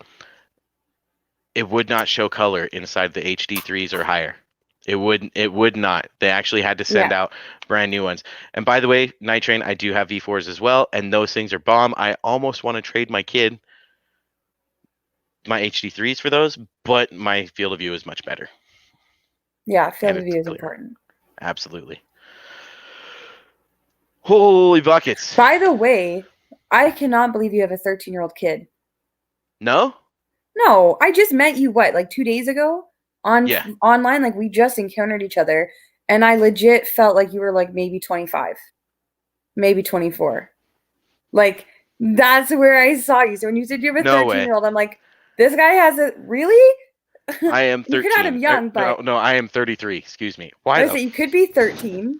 it would not show color inside the HD3s or higher. It would not. They actually had to send out brand new ones. And by the way, Night Train, I do have V4s as well, and those things are bomb. I almost want to trade my kid my HD3s for those, but my field of view is much better. Yeah, field of view is important. Absolutely. Holy buckets. By the way, I cannot believe you have a 13-year-old kid. No? No, I just met you what, like 2 days ago on Yeah. online. Like we just encountered each other, and I legit felt like you were like maybe 25, maybe 24. Like that's where I saw you. So when you said you have a No 13-year-old, way. old, I'm like, this guy has a really. I am You could have 13. him young, No, but no, I am 33. Excuse me. Why I the? say you could be 13.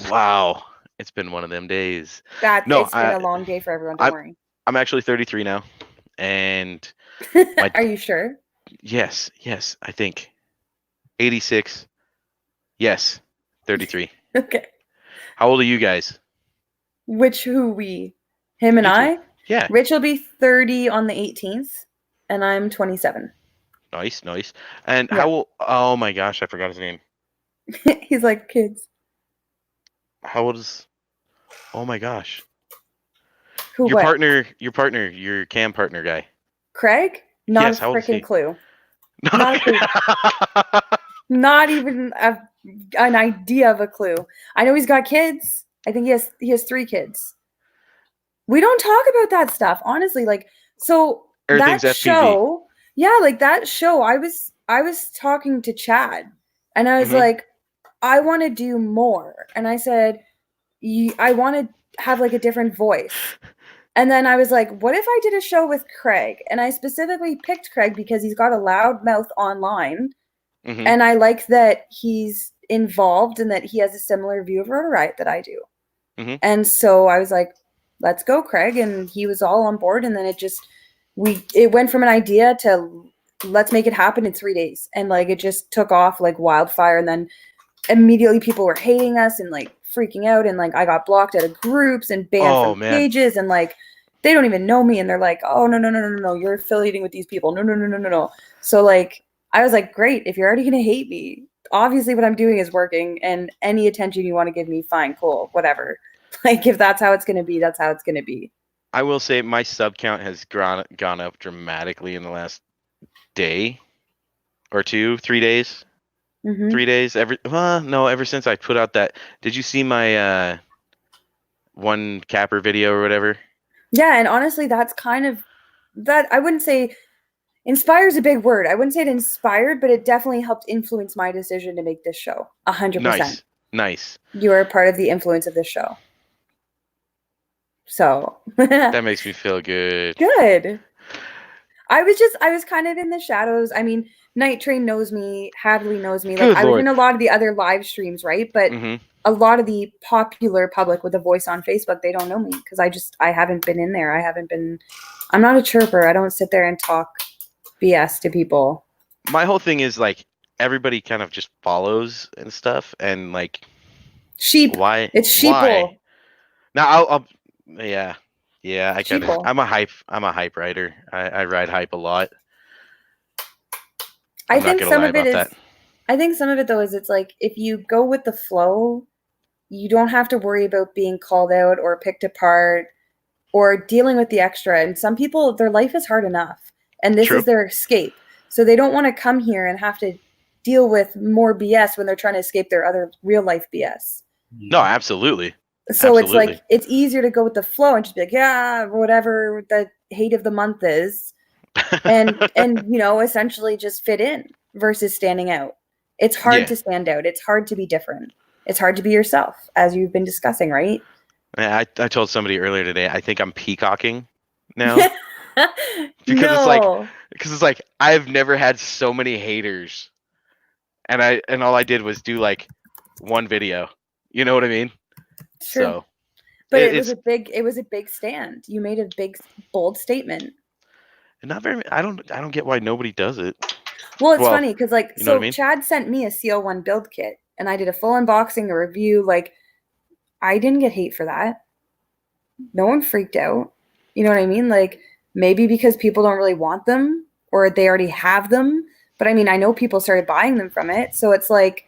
Wow. It's been one of them days. That No, it's been a long day for everyone. Don't I'm worry. I'm actually 33 now, and my Are you sure? yes, I think 86. Yes, 33. Okay. How old are you guys? Who we? Him and You two. I? Yeah. Rich will be 30 on the 18th, and I'm 27. Nice. And Yeah. how old? Oh my gosh, I forgot his name. He's like, kids. How old is? Oh my gosh. Who Your what? partner, your cam partner guy. Craig? Not Yes, a how old is he? freaking clue. Not a clue. Not even an idea of a clue. I know he's got kids. I think he has 3 kids. We don't talk about that stuff, honestly. Like, so Everything's that FPV. show, yeah, like that show, I was talking to Chad, and I was Mhm. like, I want to do more. And I said, I want to have like a different voice. And then I was like, what if I did a show with Craig? And I specifically picked Craig because he's got a loud mouth online. Mhm. And I like that he's involved and that he has a similar view of Rotor Riot that I do. Mhm. And so I was like, let's go, Craig. And he was all on board. And then it went from an idea to let's make it happen in 3 days. And like, it just took off like wildfire. And then immediately people were hating us and like freaking out. And like, I got blocked out of groups and banned Oh, from man. pages. And like, they don't even know me. And they're like, oh, no, you're affiliating with these people. No. So like, I was like, great. If you're already going to hate me, obviously what I'm doing is working, and any attention you want to give me, fine, cool, whatever. Like, if that's how it's going to be, that's how it's going to be. I will say my sub count has gone up dramatically in the last day or 2, 3 days. Mm-hmm. 3 days. Ever since I put out that. Did you see my one capper video or whatever? Yeah, and honestly, that's kind of that. I wouldn't say inspire is a big word. I wouldn't say it inspired, but it definitely helped influence my decision to make this show. 100%. Nice. You are a part of the influence of this show. So That makes me feel good. Good. I was kind of in the shadows. I mean, Night Train knows me, Hadley knows me. Like, Good I was Lord. in a lot of the other live streams, right? But Mhm. a lot of the popular public with a voice on Facebook, they don't know me because I haven't been in there. I'm not a chirper. I don't sit there and talk BS to people. My whole thing is like everybody kind of just follows and stuff, and like Sheep. why? It's sheeple. Why? Now I'll yeah. I kind of. Sheeple. I'm a hype rider. I ride hype a lot. I I'm not think gonna some lie of it about is. that. I think some of it though is it's like if you go with the flow, you don't have to worry about being called out or picked apart or dealing with the extra. And some people, their life is hard enough, and this True. is their escape. So they don't want to come here and have to deal with more BS when they're trying to escape their other real life BS. No, absolutely. So it's Absolutely. like it's easier to go with the flow and just be like, yeah, whatever the hate of the month is, and essentially just fit in versus standing out. It's hard Yeah. to stand out. It's hard to be different. It's hard to be yourself, as you've been discussing, right? I told somebody earlier today. I think I'm peacocking now No. because it's like I've never had so many haters, and all I did was do like one video. You know what I mean? Sure. So, But it- it was a big stand. You made a big, bold statement. not very. I don't get why nobody does it. Well, it's Well, funny because like you know what I mean? Chad sent me a CL1 build kit, and I did a full unboxing, a review. Like, I didn't get hate for that. No one freaked out. You know what I mean? Like, maybe because people don't really want them or they already have them. But I mean, I know people started buying them from it, so it's like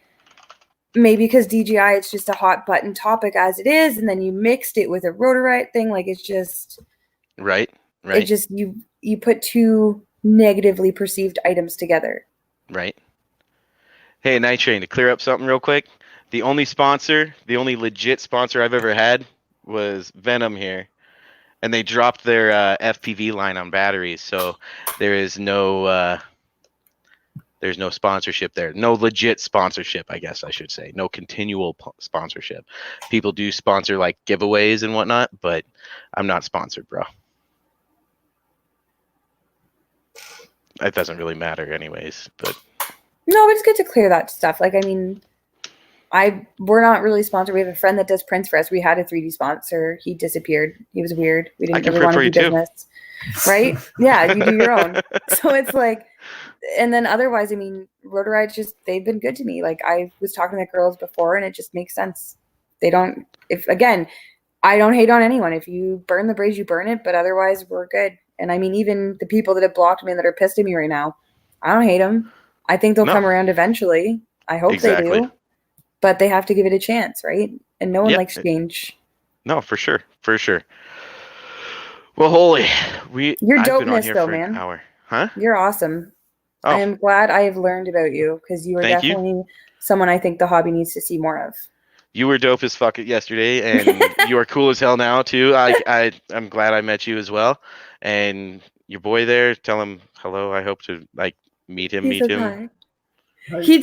maybe because DJI, it's just a hot button topic as it is, and then you mixed it with a Rotor Riot thing. Like, it's just Right. it just you put two negatively perceived items together. Right. Hey, Night Train, to clear up something real quick. The only legit sponsor I've ever had was Venom here. and they dropped their FPV line on batteries, so there is no there's no sponsorship there. No legit sponsorship, I guess I should say. No continual sponsorship. People do sponsor like giveaways and whatnot, but I'm not sponsored, bro. It doesn't really matter anyways, but No, it's good to clear that stuff. Like, I mean, we're not really sponsored. We have a friend that does prints for us. We had a 3D sponsor. He disappeared. He was weird. We I didn't can really want print to for do you, too. business. Right? Yeah, you do your own. So it's like, and then otherwise, I mean, Rotarides they've been good to me. Like, I was talking to the girls before, and it just makes sense. They don't, again, I don't hate on anyone. If you burn the bridge, you burn it, but otherwise, we're good. And I mean, even the people that have blocked me and that are pissed at me right now, I don't hate them. I think they'll No. come around eventually. I hope Exactly. they do. But they have to give it a chance, right? And no one Yep. likes change. no, for sure. For sure. Well, holy, Your I've been on dopeness, here though, for an man. hour. Huh? You're awesome. Oh, I am glad I have learned about you because you are Thank you. definitely someone I think the hobby needs to see more of. you were dope as fuck yesterday, and you are cool as hell now too. I'm glad I met you as well. And your boy there, tell him hello. I hope to like meet him. He says him. hi. He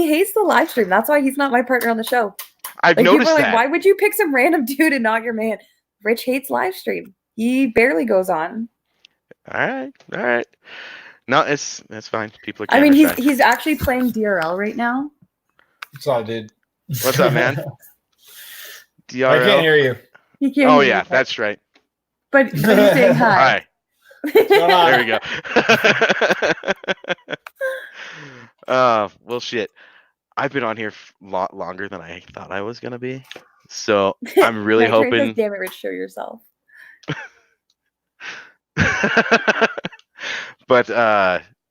hates the live stream. That's why he's not my partner on the show. I've Like, people noticed are like, that. why would you pick some random dude and not your man? Rich hates live stream. He barely goes on. All right. No, that's fine. People are. I mean, camera shy. he's actually playing DRL right now. What's up, dude? What's up, man? I DRL. can't hear you. He can't Oh hear yeah, you, that's right. but he's saying hi. Hi. going on? There we go. Well, shit. I've been on here a lot longer than I thought I was gonna be, so I'm really My train says, hoping. damn it, Rich, show yourself. But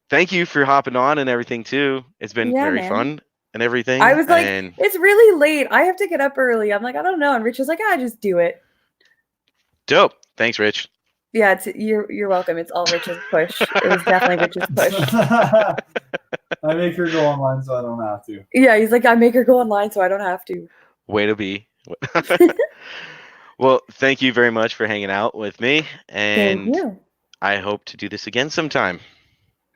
thank you for hopping on and everything too. It's been Yeah, very man. fun and everything. I was like, and it's really late. I have to get up early. I'm like, I don't know. And Rich was like, just do it. dope. Thanks, Rich. Yeah, you're welcome. It's all Rich's push. It was definitely Rich's push. I make her go online so I don't have to. Yeah, he's like, I make her go online so I don't have to. Way to be. Well, thank you very much for hanging out with me, Thank and you. I hope to do this again sometime.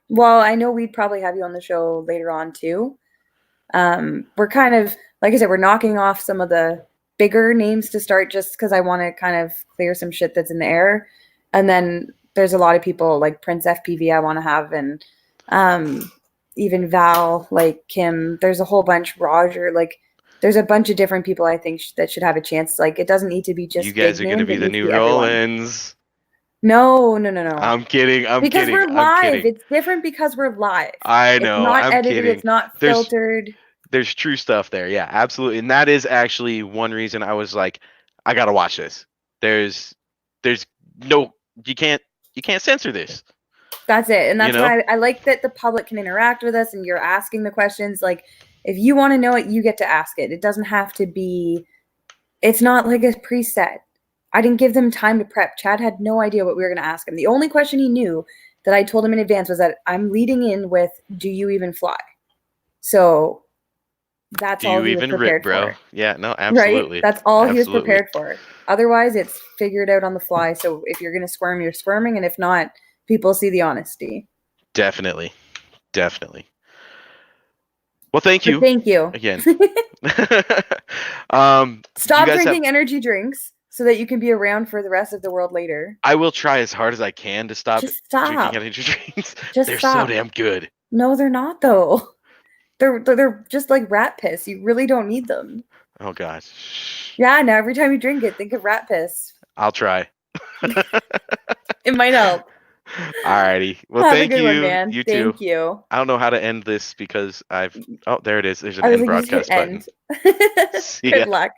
Well, I know we'd probably have you on the show later on too. We're kind of, like I said, we're knocking off some of the bigger names to start just because I want to kind of clear some shit that's in the air. And then there's a lot of people like Prince FPV I want to have, and even Val, like Kim. There's a whole bunch, Roger, like there's a bunch of different people I think that should have a chance. Like, it doesn't need to be just You guys big are going to names, be it the needs to new be everyone. Rollins. No. I'm kidding. I'm Because kidding. we're I'm live. kidding. It's different because we're live. I know. It's not I'm edited. kidding. It's not There's- filtered. There's true stuff there. Yeah, absolutely. And that is actually one reason I was like, I got to watch this. There's no, you can't censor this. That's it. And that's You know? why I like that the public can interact with us and you're asking the questions. Like, if you want to know it, you get to ask it. It doesn't have to be, it's not like a preset. I didn't give them time to prep. Chad had no idea what we were going to ask him. The only question he knew that I told him in advance was that I'm leading in with, do you even fly? So that's Do all you he was even prepared rip, bro? for. Yeah, no, absolutely. Right? That's all he was Absolutely. prepared for. Otherwise, it's figured out on the fly. So if you're going to squirm, you're squirming. And if not, people see the honesty. Definitely. Well, thank But you thank you. again. Stop you guys drinking energy drinks so that you can be around for the rest of the world later. I will try as hard as I can to stop Just stop. drinking energy drinks. Just They're stop. so damn good. No, they're not though. They're just like rat piss. You really don't need them. Oh gosh. Yeah, now every time you drink it, think of rat piss. I'll try. It might help. Alrighty. Well, Have thank a good you. one, man. You too. Thank you. I don't know how to end this because I've. Oh, there it is. There's an I was end like, you broadcast should button. end. See ya. Good luck.